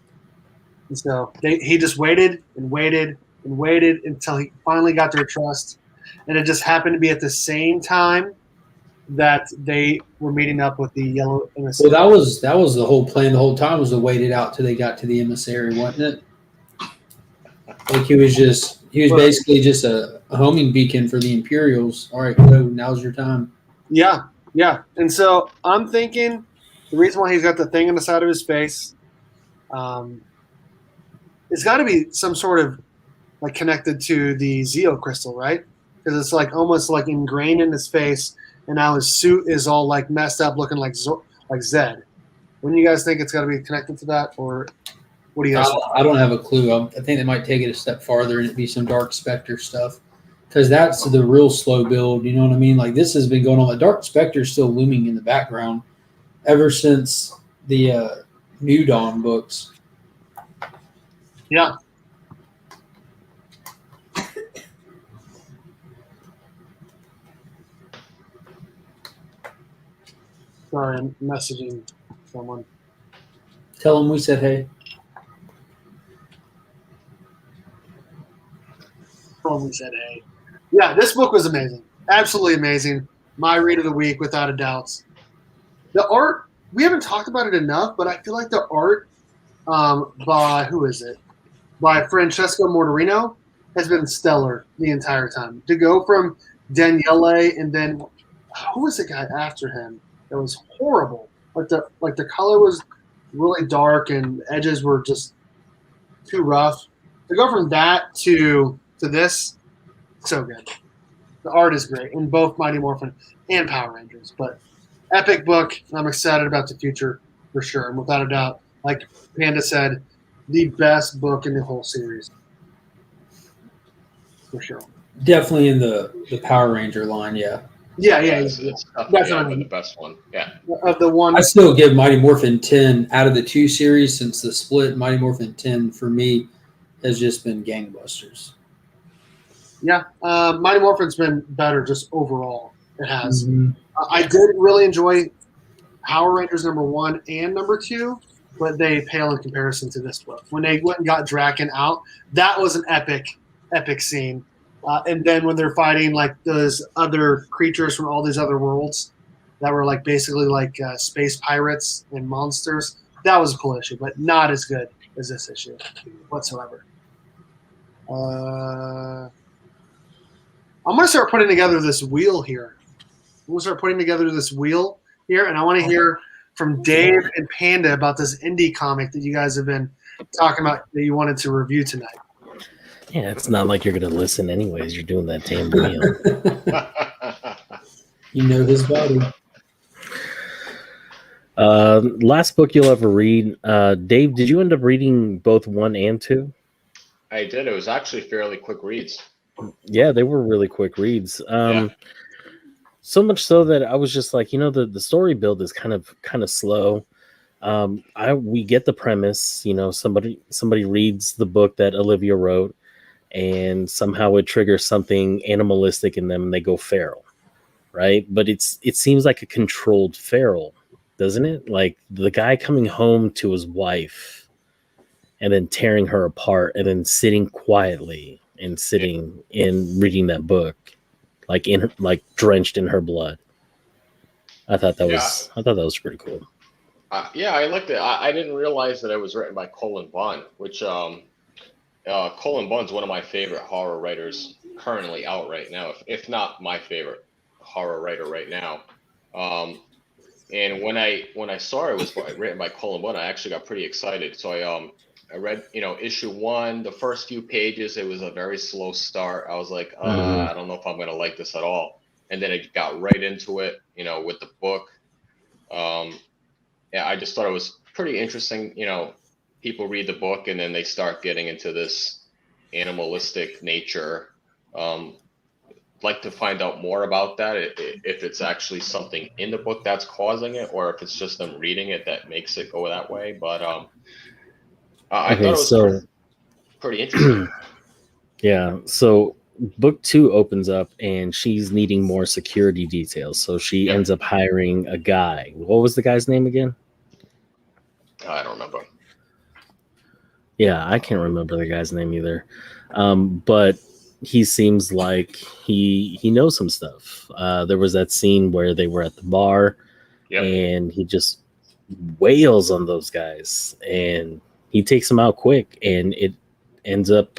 And so he just waited and waited and waited until he finally got their trust. And it just happened to be at the same time that they were meeting up with the yellow emissary. Well, that was the whole plan the whole time, was to wait it out till they got to the emissary, wasn't it? Like he was basically just a homing beacon for the Imperials. All right, go, now's your time. Yeah. And so I'm thinking the reason why he's got the thing on the side of his face, it's got to be some sort of like connected to the Zeo crystal, right? Because it's like almost like ingrained in his face. and now his suit is all like messed up, looking like Zed. When do you guys think it's got to be connected to that, or what do you guys think? I don't have a clue. I think they might take it a step farther and it be some Dark Spectre stuff, because that's the real slow build. You know what I mean? Like, this has been going on. The Dark Spectre is still looming in the background ever since the New Dawn books. Yeah. Sorry, I'm messaging someone. Tell them we said hey. Probably said hey. Yeah, this book was amazing. Absolutely amazing. My read of the week, without a doubt. The art, we haven't talked about it enough, but I feel like the art by, who is it? By Francesco Mortarino has been stellar the entire time. To go from Daniele and then, who was the guy after him? That was horrible. Like the color was really dark and edges were just too rough. To go from that to this, so good. The art is great in both Mighty Morphin and Power Rangers. But epic book. I'm excited about the future for sure. And without a doubt, like Panda said, the best book in the whole series. For sure. Definitely in the Power Ranger line, yeah. Yeah. It's That's definitely what I mean. the best one. Yeah. Of the one. I still give Mighty Morphin 10 out of the 2 series since the split. Mighty Morphin 10 for me has just been gangbusters. Yeah. Mighty Morphin's been better just overall. It has. Mm-hmm. I did really enjoy Power Rangers #1 and #2, but they pale in comparison to this book. When they went and got Draken out, that was an epic scene. And then when they're fighting like those other creatures from all these other worlds that were like basically like space pirates and monsters, that was a cool issue, but not as good as this issue whatsoever. I'm going to start putting together this wheel here. and I want to hear from Dave and Panda about this indie comic that you guys have been talking about that you wanted to review tonight. Yeah, it's not like you're going to listen anyways. You're doing that damn wheel. You know his body. Last book you'll ever read. Dave, did you end up reading both 1 and 2? I did. It was actually fairly quick reads. Yeah, they were really quick reads. So much so that I was just like, the story build is kind of slow. We get the premise, somebody reads the book that Olivia wrote, and somehow it triggers something animalistic in them and they go feral, right? But it seems like a controlled feral, doesn't it? Like the guy coming home to his wife and then tearing her apart and then sitting quietly and sitting and reading that book, like drenched in her blood. I thought that was pretty cool. I liked it. I didn't realize that it was written by Colin Bunn, which Colin Bunn's one of my favorite horror writers currently out right now, if not my favorite horror writer right now. And when I saw it was written by Colin Bunn, I actually got pretty excited. So I read, issue 1, the first few pages. It was a very slow start. I was like, I don't know if I'm gonna like this at all. And then it got right into it, with the book. I just thought it was pretty interesting. People read the book and then they start getting into this animalistic nature. Like to find out more about that, if it's actually something in the book that's causing it, or if it's just them reading it that makes it go that way. But I thought it was pretty interesting. Yeah. So book 2 opens up and she's needing more security details. So she ends up hiring a guy. What was the guy's name again? I don't remember. Yeah, I can't remember the guy's name either. But he seems like he knows some stuff. There was that scene where they were at the bar and he just wails on those guys and he takes them out quick, and it ends up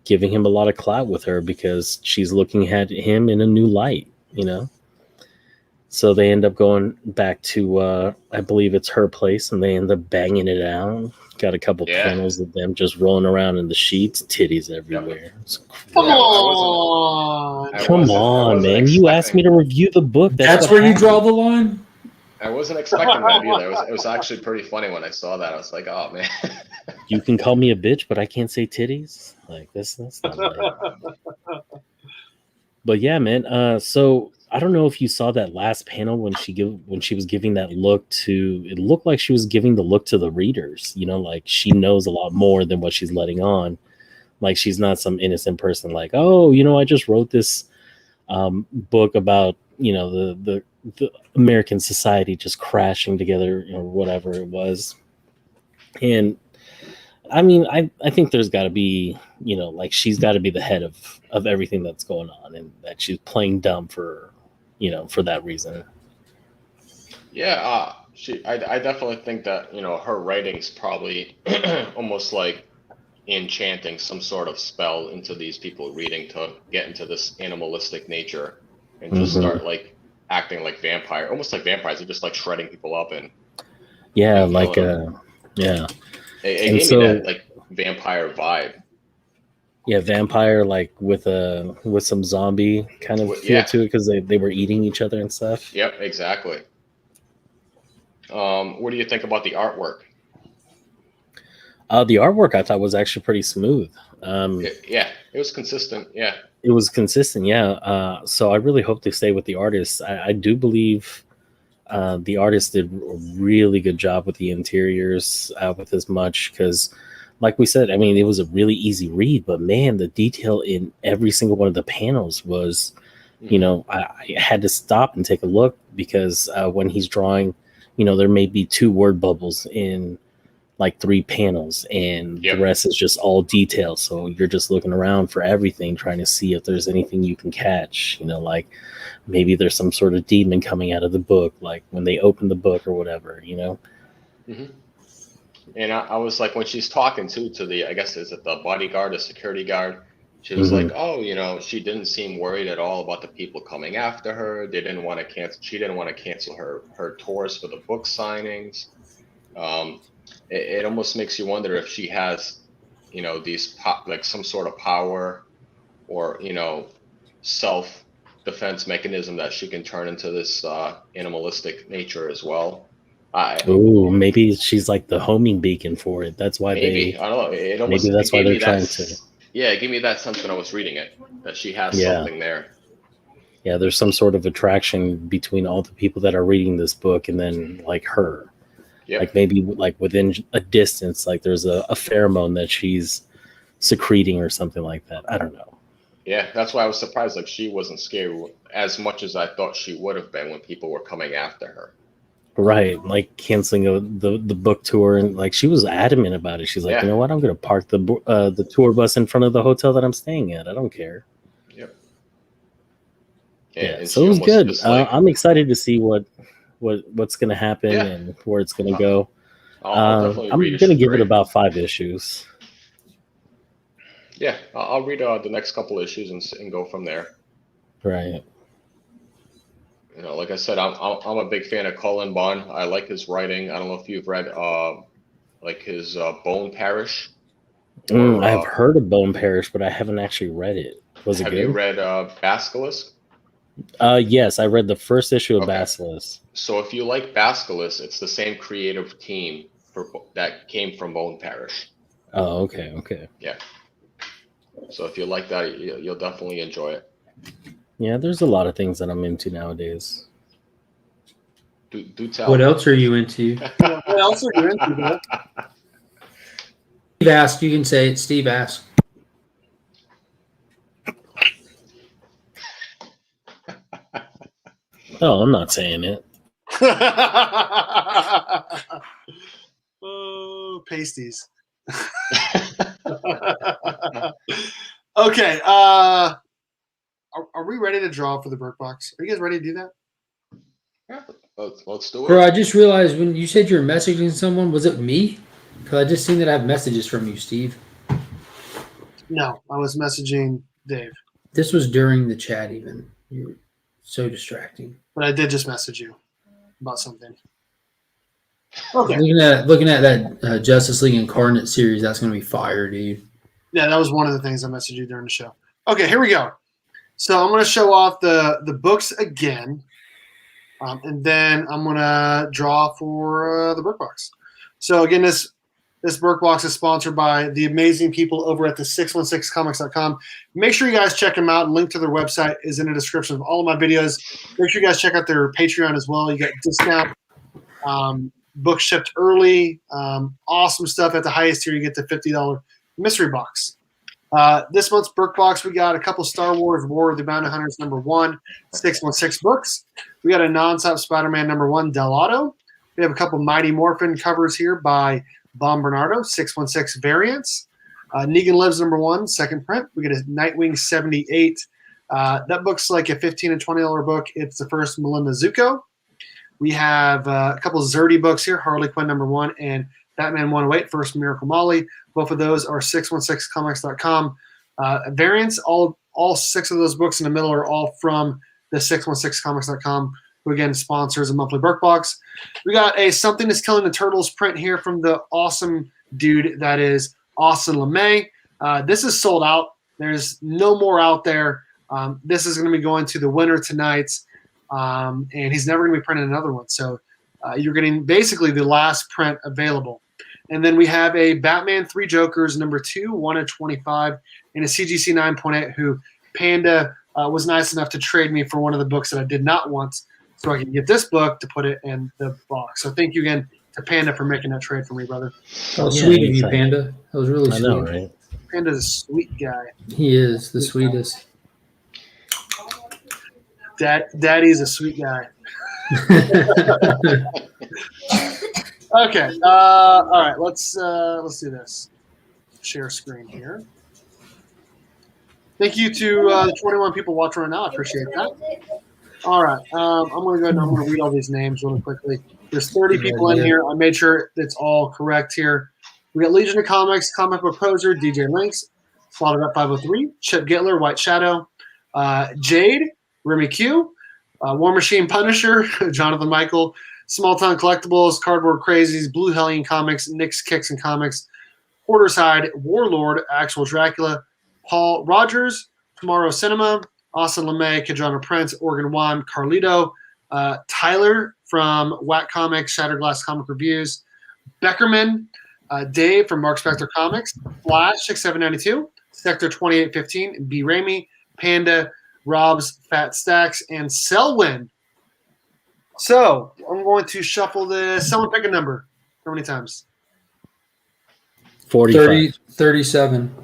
giving him a lot of clout with her because she's looking at him in a new light, So they end up going back to, I believe it's her place, and they end up banging it out. Got a couple panels of them just rolling around in the sheets, titties everywhere. Come on! I Come on, man. You asked me to review the book. That's what where you happened. draw the line? I wasn't expecting that either. It was actually pretty funny when I saw that. I was like, oh man. You can call me a bitch, but I can't say titties. Like that's not right. But yeah, man. So I don't know if you saw that last panel when she was giving that look to. It looked like she was giving the look to the readers. You know, like she knows a lot more than what she's letting on. Like she's not some innocent person. Like, oh, I just wrote this book about the American society just crashing together, or whatever it was. And I mean, I think there's got to be, like she's got to be the head of everything that's going on, and that she's playing dumb for that reason. Yeah, I definitely think that her writing's probably almost like enchanting some sort of spell into these people reading to get into this animalistic nature and just start like acting like almost like vampires. They're just like shredding people up and yeah, and like killing them. yeah. It gave me that like vampire vibe. Yeah, vampire, like with some zombie kind of feel to it, because they were eating each other and stuff. Yep, exactly. What do you think about the artwork? The artwork I thought was actually pretty smooth. Yeah, it was consistent. Yeah, it was consistent. Yeah. So I really hope they stay with the artist. I do believe the artist did a really good job with the interiors, with as much, because like we said, I mean, it was a really easy read, but man, the detail in every single one of the panels was, I had to stop and take a look, because when he's drawing, there may be 2 word bubbles in like 3 panels, and the rest is just all detail. So you're just looking around for everything, trying to see if there's anything you can catch, like maybe there's some sort of demon coming out of the book, like when they open the book or whatever, And I was like, when she's talking to the, I guess, is it the bodyguard, the security guard? She was like, oh, she didn't seem worried at all about the people coming after her. They didn't want to cancel. She didn't want to cancel her tours for the book signings. It almost makes you wonder if she has, these like some sort of power, or self-defense mechanism that she can turn into this animalistic nature as well. Maybe she's like the homing beacon for it. That's why I don't know. Maybe that's why they're trying to. Yeah, give me that sense when I was reading it, that she has something there. Yeah, there's some sort of attraction between all the people that are reading this book, and then like her. Yep. Like maybe like within a distance, like there's a pheromone that she's secreting or something like that. I don't know. Yeah, that's why I was surprised. Like she wasn't scared as much as I thought she would have been when people were coming after her. Right, like canceling the book tour, and like she was adamant about it. She's like, you know what? I'm going to park the tour bus in front of the hotel that I'm staying at. I don't care. Yep. Yeah, so it was good. I'm excited to see what's going to happen and where it's going to go. I'm going to give it about 5 issues. Yeah, I'll read the next couple issues and go from there. Right. Like I said, I'm a big fan of Cullen Bunn. I like his writing. I don't know if you've read like his Bone Parish. I've heard of Bone Parish, but I haven't actually read it. Was it good? Have you read Basilisk? Yes, I read the first issue of Basilisk. So if you like Basilisk, it's the same creative team that came from Bone Parish. Oh, okay. Yeah. So if you like that, you'll definitely enjoy it. Yeah, there's a lot of things that I'm into nowadays. Do tell. What else are you into? What else are you into, man? Steve asked. You can say it. Steve asked. Oh, I'm not saying it. Oh, pasties. Okay. Are we ready to draw for the Berk Box? Are you guys ready to do that? Yeah, let's do it. Bro, I just realized when you said you're messaging someone, was it me? Because I just seen that I have messages from you, Steve. No, I was messaging Dave. This was during the chat even. You're so distracting. But I did just message you about something. Okay. Looking at that Justice League Incarnate series, that's going to be fire, dude. Yeah, that was one of the things I messaged you during the show. Okay, here we go. So I'm going to show off the books again, and then I'm going to draw for the Berk Box. So again, this Berk Box is sponsored by the amazing people over at the 616comics.com. Make sure you guys check them out. Link to their website is in the description of all of my videos. Make sure you guys check out their Patreon as well. You get discount, book shipped early, awesome stuff. At the highest tier, you get the $50 mystery box. This month's Berk Box, we got a couple Star Wars War of the Bounty Hunters #1, 616 books. We got a Nonstop Spider-Man #1, Del Auto. We have a couple Mighty Morphin covers here by Bob Bernardo, 616 variants. Negan Lives #1, second print. We get a Nightwing 78. That book's like a $15 and $20 book. It's the first Melinda Zuko. We have a couple Zerdy books here, Harley Quinn #1 and Batman 108, First Miracle Molly. Both of those are 616comics.com. Variants, all 6 of those books in the middle are all from the 616comics.com, who again sponsors a monthly Berk Box. We got a Something is Killing the Turtles print here from the awesome dude that is Austin LeMay. This is sold out. There's no more out there. This is going to be going to the winner tonight, and he's never going to be printing another one. So you're getting basically the last print available. And then we have a Batman 3 Jokers #2, 1 of 25, and a CGC 9.8, who Panda was nice enough to trade me for one of the books that I did not want, so I can get this book to put it in the box. So thank you again to Panda for making that trade for me, brother. That was sweet of you, Panda. That was really I sweet. know, right? Panda's a sweet guy. He is the sweetest. Daddy's a sweet guy. Okay. All right. Let's do this. Share screen here. Thank you to the 21 people watching right now. I appreciate that. All right. I'm going to go ahead and I'm going to read all these names really quickly. There's 30 people in here. I made sure it's all correct here. We got Legion of Comics, Comic Book Poser, DJ Links, Slotted Up 503, Chip Gittler, White Shadow, Jade, Remy Q, War Machine Punisher, Jonathan Michael, Small Town Collectibles, Cardboard Crazies, Blue Hellion Comics, Nick's Kicks and Comics, Hoarder's Hide, Warlord, Actual Dracula, Paul Rogers, Tomorrow Cinema, Austin LeMay, Kadrana Prince, Oregon One, Carlito, Tyler from Whack Comics, Shattered Glass Comic Reviews, Beckerman, Dave from Mark Spector Comics, Flash 6792, Sector 2815, B. Ramey, Panda, Rob's Fat Stacks, and Selwyn. So I'm going to shuffle this. Someone pick a number. How many times? 45. 37.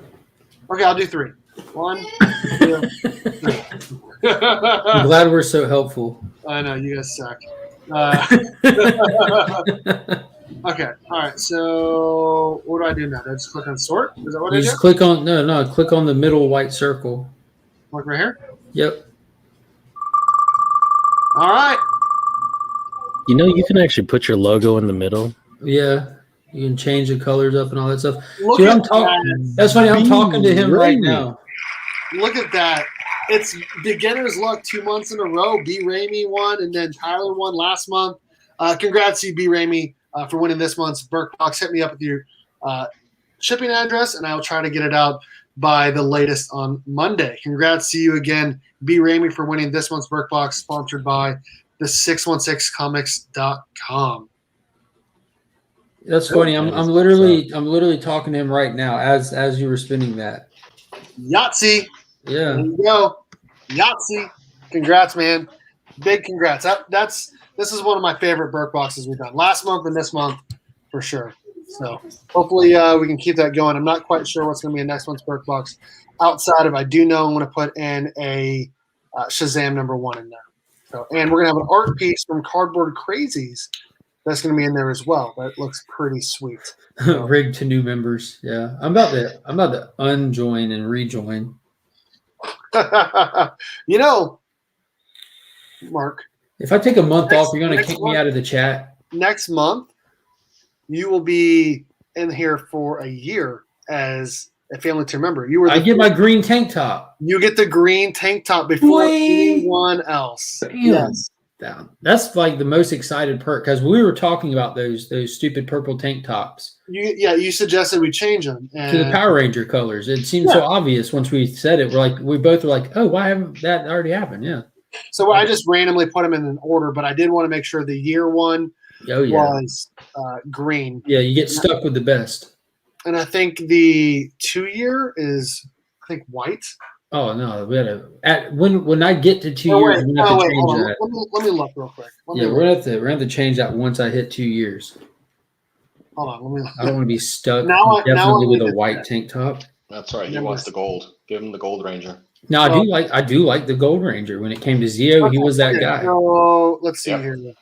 Okay, I'll do 3. 1, 2, 3. I'm glad we're so helpful. I know, you guys suck. Okay, all right. So what do I do now? Do I just click on sort? Is that what You I do? just click on click on the middle white circle. Look right here. Yep. All right. You know, you can actually put your logo in the middle. Yeah. You can change the colors up and all that stuff. Look Dude, at I'm talking. that. That's funny. I'm talking to him right now. Look at that. It's beginner's luck 2 months in a row. B. Ramey won, and then Tyler won last month. Congrats to you, B. Ramey, for winning this month's Berk Box. Hit me up with your shipping address, and I'll try to get it out by the latest on Monday. Congrats to you again, B. Ramey, for winning this month's Berk Box, sponsored by the 616comics.com. That's funny. I'm literally talking to him right now as you were spinning that. Yahtzee. Yeah. There you go. Yahtzee. Congrats, man. Big congrats. This is one of my favorite Berk Boxes we've done. Last month and this month, for sure. So hopefully we can keep that going. I'm not quite sure what's going to be in next month's Berk Box. Outside of, I do know I'm going to put in a Shazam #1 in there. So, and we're going to have an art piece from Cardboard Crazies that's going to be in there as well. That looks pretty sweet. So, Rigged to new members. Yeah. I'm about to unjoin and rejoin. you know, Mark, If I take a month off, you're gonna next kick month- me out of the chat. next month you will be in here for a year as a family team member. I get my green tank top. You get the green tank top before Whee! anyone else. Bam. Yes. That's like the most excited perk because we were talking about those stupid purple tank tops You suggested we change them to the Power Ranger colors. It seemed so obvious once we said it. We both were like, oh, why haven't that already happened? Yeah. So I just randomly put them in an order, but I did want to make sure the year one was green. Yeah, you get stuck with the best. And I think the 2 year is white. Oh no, we had when I get to 2 years, we're gonna have to change that. Let me look real quick. We're gonna have to change that once I hit 2 years. Hold on, let me look. I don't want to be stuck now with a white tank top. That's right. He wants the gold. Give him the Gold Ranger. No, I do like the Gold Ranger. When it came to Zeo, he was that guy. So let's see here.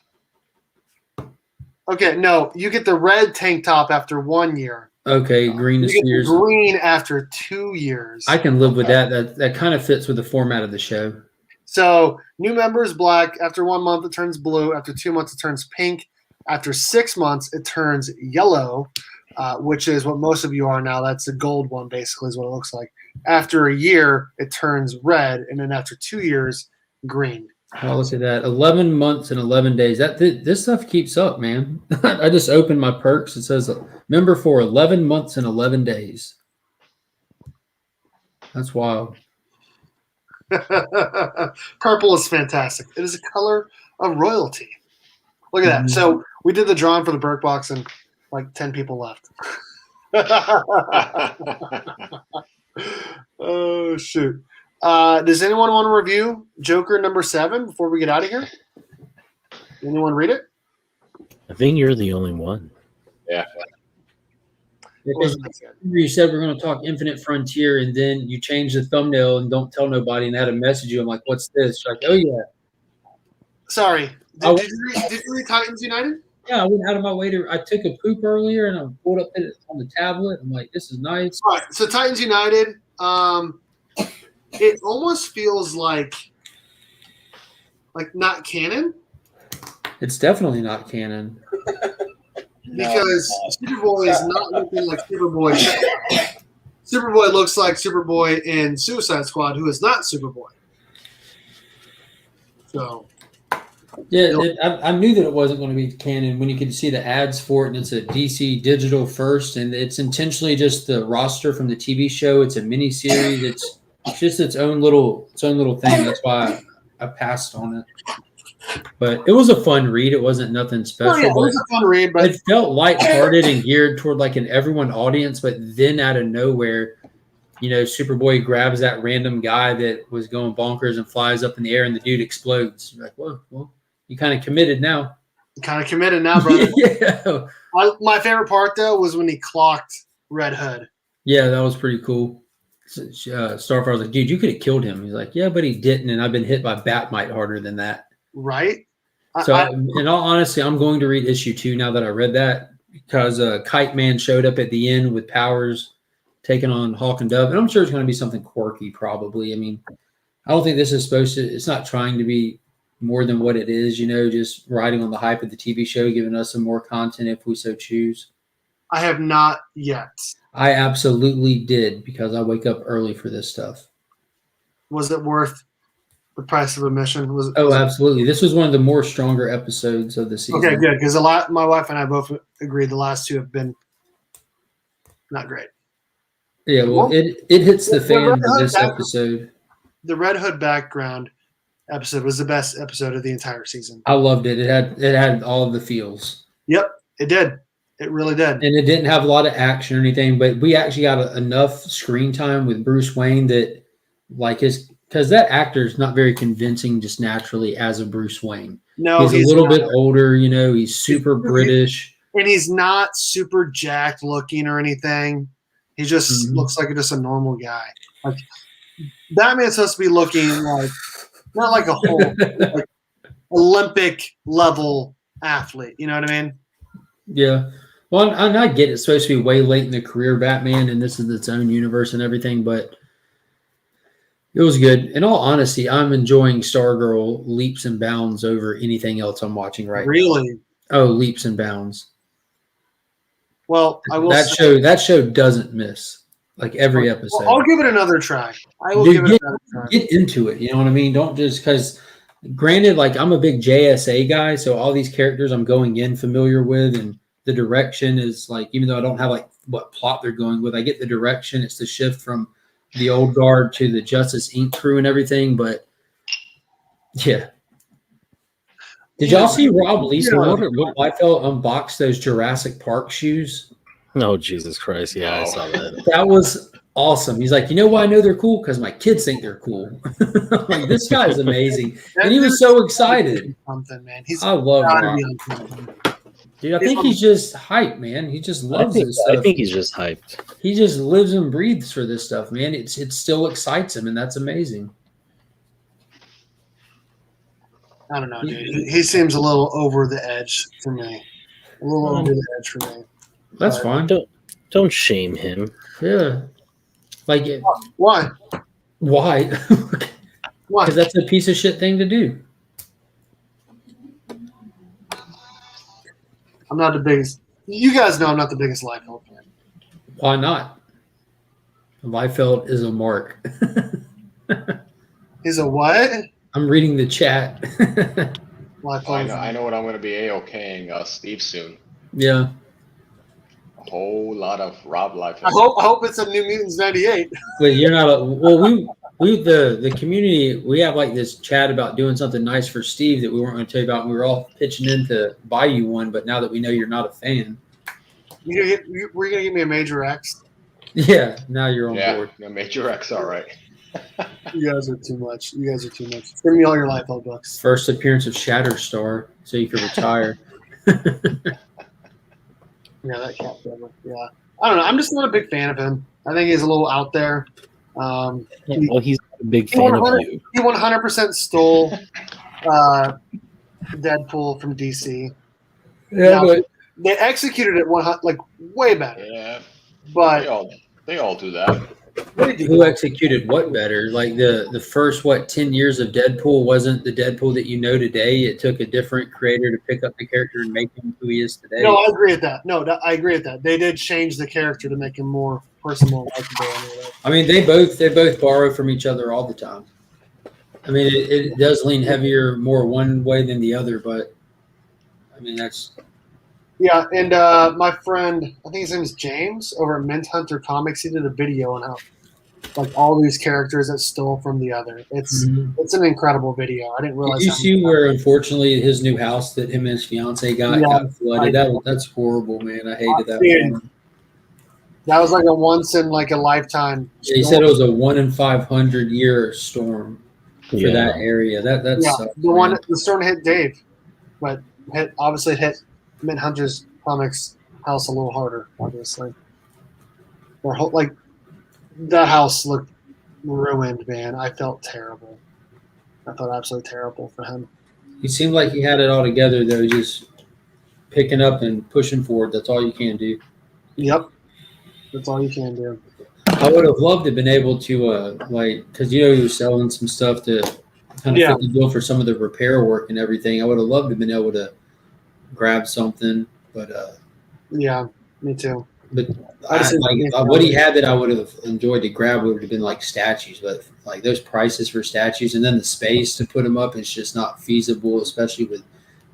Okay, no, you get the red tank top after 1 year. Okay, green is 2 years. Green after 2 years. I can live with that. That kind of fits with the format of the show. So new members black. After 1 month, it turns blue. After 2 months, it turns pink. After 6 months, it turns yellow, which is what most of you are now. That's the gold one, basically, is what it looks like. After a year, it turns red, and then after 2 years, green. Oh, look at that. 11 months and 11 days. This stuff keeps up, man. I just opened my perks. It says member for 11 months and 11 days. That's wild. Purple is fantastic. It is a color of royalty. Look at that. So we did the drawing for the Berk Box, and like 10 people left. Oh, shoot. Does anyone want to review Joker number 7 before we get out of here? Anyone read it? I think you're the only one. Yeah. You said we're going to talk Infinite Frontier, and then you change the thumbnail and don't tell nobody, and I had to message you. I'm like, what's this? You're like, oh, yeah. Sorry. Did you read Titans United? Yeah, I went out of my way I took a poop earlier, and I pulled up it on the tablet. I'm like, this is nice. All right. So Titans United, it almost feels like not canon. It's definitely not canon. Because Superboy is not looking like Superboy. Superboy looks like Superboy in Suicide Squad, who is not Superboy. So, yeah, I knew that it wasn't going to be canon when you could see the ads for it, and it's a DC digital first, and it's intentionally just the roster from the TV show. It's a mini series. It's just its own little thing. That's why I passed on it. But it was a fun read. It wasn't nothing special. It was a fun read, but it felt lighthearted and geared toward like an everyone audience. But then out of nowhere, Superboy grabs that random guy that was going bonkers and flies up in the air, and the dude explodes. You're like, well, you kind of committed now. Brother. Yeah. My favorite part though was when he clocked Red Hood. Yeah, that was pretty cool. Starfire was like, dude, you could have killed him. He's like, yeah, but he didn't, and I've been hit by Batmite harder than that. Right. So, in all honesty, I'm going to read issue 2 now that I read that because Kite Man showed up at the end with powers taking on Hawk and Dove, and I'm sure it's going to be something quirky. Probably. I mean, I don't think this is supposed to. It's not trying to be more than what it is. Just riding on the hype of the TV show, giving us some more content if we so choose. I have not yet. I absolutely did because I wake up early for this stuff. Was it worth the price of admission? Absolutely. This was one of the more stronger episodes of the season. Okay, good. Because my wife and I both agreed the last 2 have been not great. Yeah, well, it hits the fan of this episode. The Red Hood background episode was the best episode of the entire season. I loved it. It had all of the feels. Yep, it did. It really did. And it didn't have a lot of action or anything, but we actually got enough screen time with Bruce Wayne that because that actor is not very convincing just naturally as a Bruce Wayne. No, he's a little bit older, he's super British. And he's not super jacked looking or anything. He just looks like just a normal guy. Like Batman's supposed to be looking like not like a whole like Olympic level athlete. You know what I mean? Yeah. Well, and I get it's supposed to be way late in the career Batman, and this is its own universe and everything, but it was good. In all honesty, I'm enjoying Stargirl leaps and bounds over anything else I'm watching right now. Really? Oh, leaps and bounds. Well, I will that show doesn't miss like every episode. I'll give it another try. I will give it another try. Get into it. You know what I mean? Don't just because Granted, like I'm a big JSA guy, so all these characters I'm going in familiar with, and the direction is like, even though I don't have like what plot they're going with, I get the direction. It's the shift from the old guard to the Justice Inc. crew and everything. But yeah, did y'all see Rob Lisa Liefeld unbox those Jurassic Park shoes? Oh, Jesus Christ. Yeah, I No. saw that. That was awesome. He's like, you know why I know they're cool? Because my kids think they're cool. Like, this guy is amazing. And he was so excited. Something, man. He's I love gotta Rob. be on something. Dude, I think he's just hyped, man. He just loves this I stuff. think he's just hyped. He just lives and breathes for this stuff, man. It still excites him, and that's amazing. I don't know, dude. He seems a little over the edge for me. A little over the edge for me. That's fine. Don't shame him. Yeah. Like, Why? why? Why? Because that's a piece of shit thing to do. I'm not the biggest. You guys know I'm not the biggest Liefeld fan. Why not? Liefeld is a mark. He's a what? I'm reading the chat. Liefeld. I know what I'm going to be A-OKing Steve soon. Yeah. A whole lot of Rob Liefeld. I hope it's a New Mutants 98. But you're not we the community, we have like this chat about doing something nice for Steve that we weren't going to tell you about, and we were all pitching in to buy you one, but now that we know you're not a fan. We're gonna give me a Major X. Yeah, now you're on board. Yeah, Major X, all right. You guys are too much. Send me all your Liefeld books. First appearance of Shatterstar, so you can retire. Yeah, that cat forever. Yeah. I don't know. I'm just not a big fan of him. I think he's a little out there. Well, he's a big fan of you. He 100% stole Deadpool from DC. Yeah, Now, but they executed it way better. Yeah, But they all do that. who executed what better? Like the first 10 years of Deadpool wasn't the Deadpool that you know today. It took a different creator to pick up the character and make him who he is today. No, I agree with that. I agree with that. They did change the character to make him more personal, likable. I mean, they both borrow from each other all the time. I mean, it does lean heavier more one way than the other, but I mean that's. Yeah, and my friend, I think his name is James, over at Mint Hunter Comics, he did a video on how, all these characters that stole from the other. It's an incredible video. I didn't realize. Did you see where, unfortunately, his new house that him and his fiance got flooded? That's horrible, man. I hated that. Dude, that was like a once in a lifetime. Yeah, he said it was a 1 in 500 year storm for that area. That's the storm hit Dave, but obviously hit Mint Hunter's Comics house a little harder, obviously. That house looked ruined, man. I felt terrible. I felt absolutely terrible for him. He seemed like he had it all together, though, just picking up and pushing forward. That's all you can do. Yep. That's all you can do. I would have loved to have been able to, because, he was selling some stuff to kind of fit the bill for some of the repair work and everything. I would have loved to have been able to grab something, but yeah, me too. But what he had that I would have enjoyed to grab would have been statues, but those prices for statues and then the space to put them up is just not feasible, especially with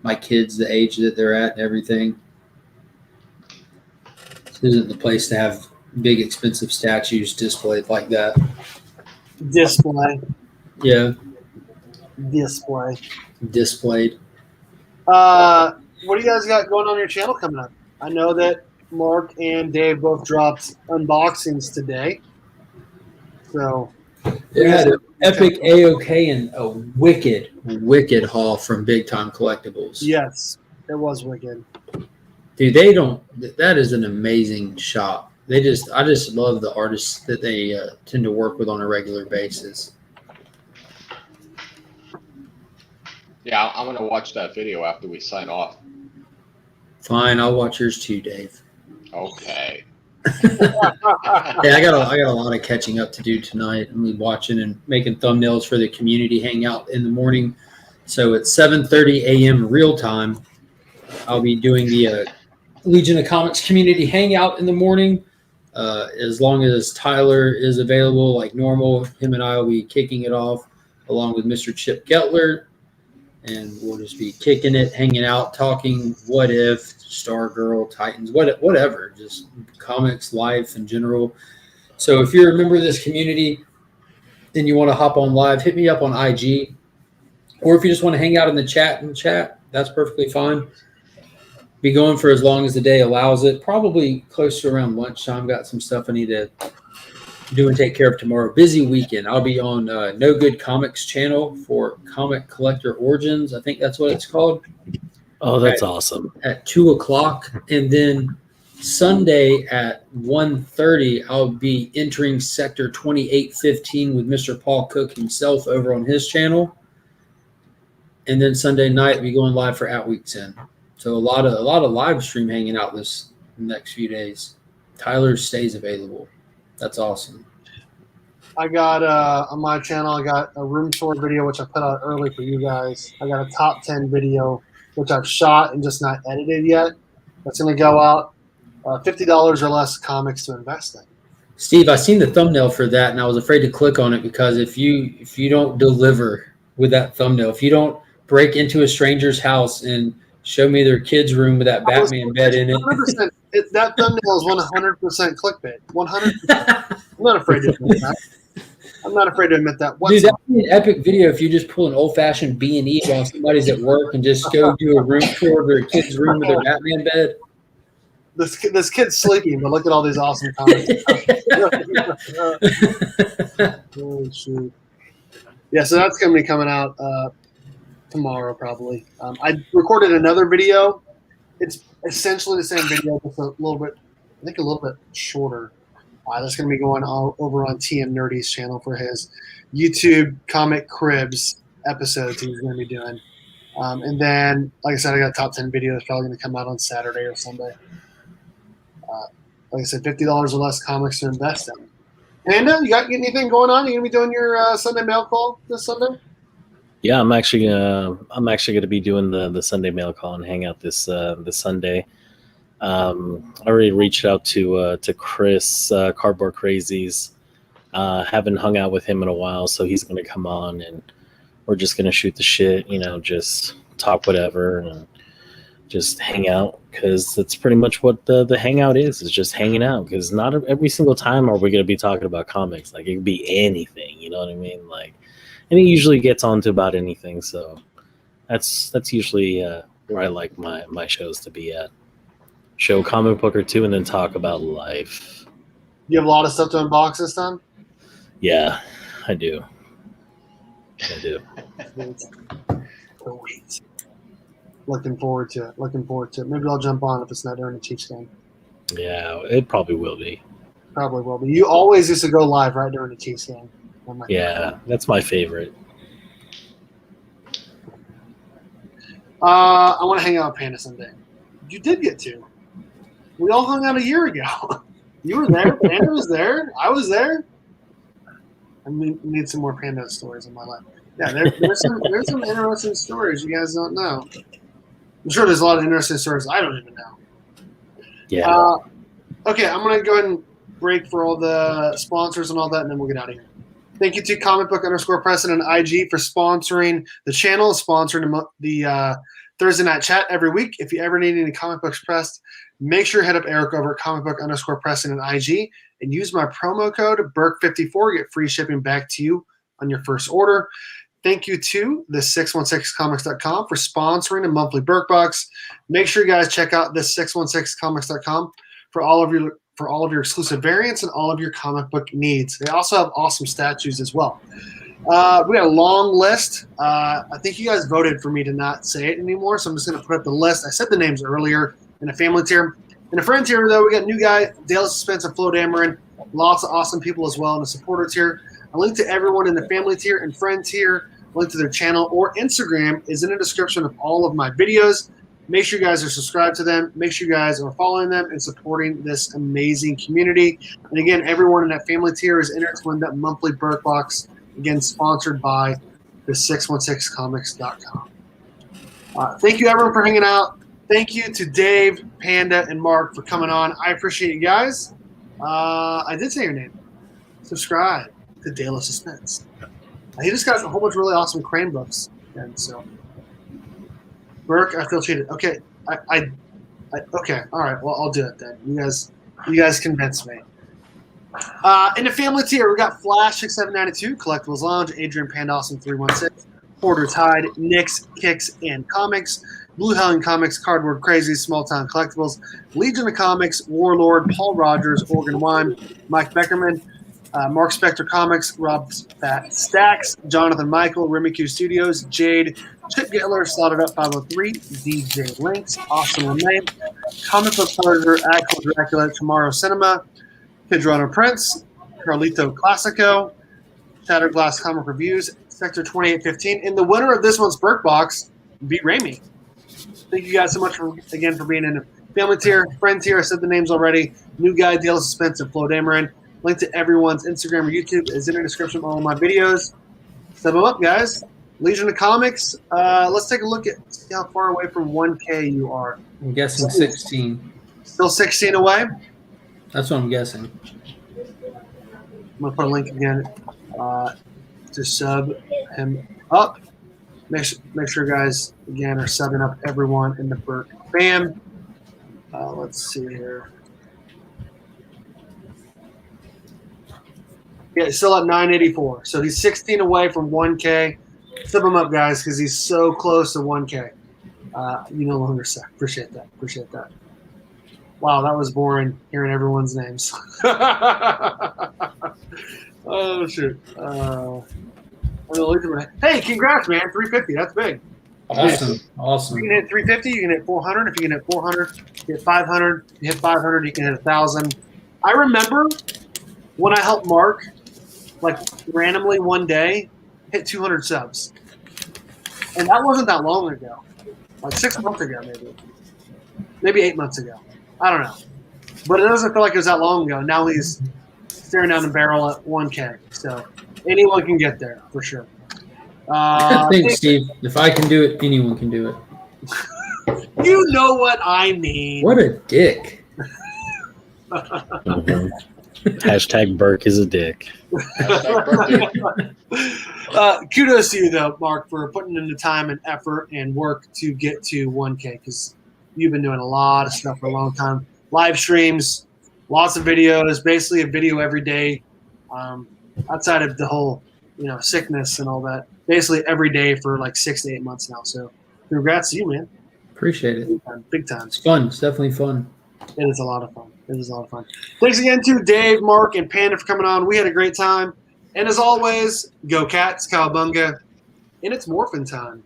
my kids, the age that they're at and everything. This isn't the place to have big expensive statues displayed like that. Display. Yeah. Displayed. What do you guys got going on your channel coming up? I know that Mark and Dave both dropped unboxings today. So had an epic A-OK and a wicked haul from Big Time Collectibles. Yes, it was wicked. Dude, that is an amazing shop. I just love the artists that they tend to work with on a regular basis. Yeah, I'm gonna watch that video after we sign off. Fine, I'll watch yours too, Dave. Okay. Yeah, I got a lot of catching up to do tonight. I'm gonna be watching and making thumbnails for the community hangout in the morning. So at 7:30 a.m. real time, I'll be doing the Legion of Comics community hangout in the morning. As long as Tyler is available like normal, him and I will be kicking it off along with Mr. Chip Gettler. and we'll just be kicking it, hanging out, talking what if, Stargirl, Titans, whatever, just comics, life in general. So if you're a member of this community and you want to hop on live, hit me up on IG. Or if you just want to hang out in the chat and chat, that's perfectly fine. Be going for as long as the day allows it. Probably close to around lunchtime. Got some stuff I need to do and take care of tomorrow. Busy weekend. I'll be on No Good Comics channel for Comic Collector Origins. I think that's what it's called. Oh, that's awesome. At 2:00. And then Sunday at 1:30, I'll be entering Sector 2815 with Mr. Paul Cook himself over on his channel. And then Sunday night, we'll be going live for At Week's End. So a lot of live stream hanging out this next few days. Tyler stays available. That's awesome. I got on my channel, I got a room tour video, which I put out early for you guys. I got a top 10 video, which I've shot and just not edited yet. That's going to go out. $50 or less comics to invest in. Steve, I seen the thumbnail for that, and I was afraid to click on it because if you don't deliver with that thumbnail, if you don't break into a stranger's house and show me their kid's room with that Batman bed in it. 100%, that thumbnail is 100% clickbait. 100%. I'm not afraid to admit that. I'm not afraid to admit that. Dude, that'd be an epic video if you just pull an old-fashioned B&E while somebody's at work and just go do a room tour of their kid's room with their Batman bed. This kid's sleeping, but look at all these awesome comments. Oh, shoot. Yeah, so that's going to be coming out tomorrow probably. I recorded another video. It's essentially the same video, just a little bit shorter. That's going to be going over on TM Nerdy's channel for his YouTube Comic Cribs episodes he's going to be doing. And then, like I said, I got a top 10 video that's probably going to come out on Saturday or Sunday. Like I said, $50 or less comics to invest in. Panda, you got anything going on? You going to be doing your Sunday mail call this Sunday? Yeah, I'm actually going to be doing the Sunday mail call and hang out this Sunday. I already reached out to Chris, Cardboard Crazies. Haven't hung out with him in a while, so he's going to come on and we're just going to shoot the shit, just talk whatever and just hang out, because that's pretty much what the hangout is just hanging out, because not every single time are we going to be talking about comics. Like, it could be anything, you know what I mean? Like, and it usually gets on to about anything, so that's usually where I like my shows to be at. Show a comic book or two and then talk about life. You have a lot of stuff to unbox this time? Yeah, I do. Sweet. Looking forward to it. Maybe I'll jump on if it's not during the Chiefs game. Yeah, it probably will be. Probably will be. You always used to go live right during the Chiefs game. Yeah, that's my favorite. I want to hang out with Panda someday. You did get to. We all hung out a year ago. You were there. Panda was there. I was there. I need some more Panda stories in my life. Yeah, there's some interesting stories you guys don't know. I'm sure there's a lot of interesting stories I don't even know. Yeah. Okay, I'm going to go ahead and break for all the sponsors and all that, and then we'll get out of here. Thank you to comicbook_Preston and IG for sponsoring the channel, sponsoring the Thursday night chat every week. If you ever need any comic books pressed, make sure you hit up Eric over at comicbook_Preston and IG and use my promo code BERK54. Get free shipping back to you on your first order. Thank you to the 616comics.com for sponsoring a monthly Berk Box. Make sure you guys check out the 616comics.com for all of your exclusive variants and all of your comic book needs. They also have awesome statues as well. We got a long list. I think you guys voted for me to not say it anymore, so I'm just going to put up the list. I said the names earlier in a family tier. In a friend tier, though, we got new guy, Dale Suspense and Flo Dameron. Lots of awesome people as well in the supporter tier. A link to everyone in the family tier and friend tier, a link to their channel or Instagram is in the description of all of my videos. Make sure you guys are subscribed to them. Make sure you guys are following them and supporting this amazing community. And again, everyone in that family tier is entered to win that monthly Berk Box, again, sponsored by the 616comics.com. Thank you, everyone, for hanging out. Thank you to Dave, Panda, and Mark for coming on. I appreciate you guys. I did say your name. Subscribe to Dale of Suspense. He just got a whole bunch of really awesome Crane books. And so Berk, I feel cheated. Okay, okay, all right. Well, I'll do it then. You guys convinced me. In the family tier, we got Flash 6792, Collectibles Lounge, Adrian Pandawson 316, Porter Tide, Knicks, Kicks, and Comics, Blue Helen Comics, Cardboard Crazy, Small Town Collectibles, Legion of Comics, Warlord, Paul Rogers, Oregon Wine, Mike Beckerman, Mark Spector Comics, Rob Stacks, Jonathan Michael, Remy Studios, Jade, Chip Gittler, Slotted Up 503, DJ Links, Austin Remain, Comic Book Predator, Actual Dracula, Tomorrow Cinema, Kidrona Prince, Carlito Classico, Shattered Glass Comic Reviews, Sector 2815. And the winner of this one's Berk Box beat Ramey. Thank you guys so much again for being in the family tier, friend tier. I said the names already. New Guy, Dale Suspense, and Flo Dameron. Link to everyone's Instagram or YouTube is in the description of all of my videos. Step them up, guys. Legion of Comics. Let's take a look at see how far away from 1K you are. I'm guessing 16. Still 16 away. That's what I'm guessing. I'm going to put a link again to sub him up. Make sure guys, again, are subbing up everyone in the Berk fam. Let's see here. Yeah, still at 984. So he's 16 away from 1K. Sub him up, guys, because he's so close to 1K. You no longer suck. Appreciate that. Appreciate that. Wow, that was boring hearing everyone's names. Oh, shoot. Hey, congrats, man. 350. That's big. Awesome. Awesome. You can hit 350. You can hit 400. If you can hit 400, you hit 500. You hit 500, you can hit 1,000. I remember when I helped Mark, like randomly one day, hit 200 subs. And that wasn't that long ago. Like 6 months ago, maybe. Maybe 8 months ago. I don't know. But it doesn't feel like it was that long ago. Now he's staring down the barrel at 1K. So anyone can get there, for sure. Thanks, Steve. If I can do it, anyone can do it. You know what I mean. What a dick. Hashtag Berk is a dick. Kudos to you, though, Mark, for putting in the time and effort and work to get to 1K, because you've been doing a lot of stuff for a long time. Live streams, lots of videos, basically a video every day, outside of the whole, sickness and all that. Basically every day for like 6 to 8 months now. So congrats to you, man. Appreciate it. Big time. It's fun. It's definitely fun. It is a lot of fun. It is a lot of fun. Thanks again to Dave, Mark, and Panda for coming on. We had a great time. And as always, go Cats, Cowabunga, and it's Morphin time.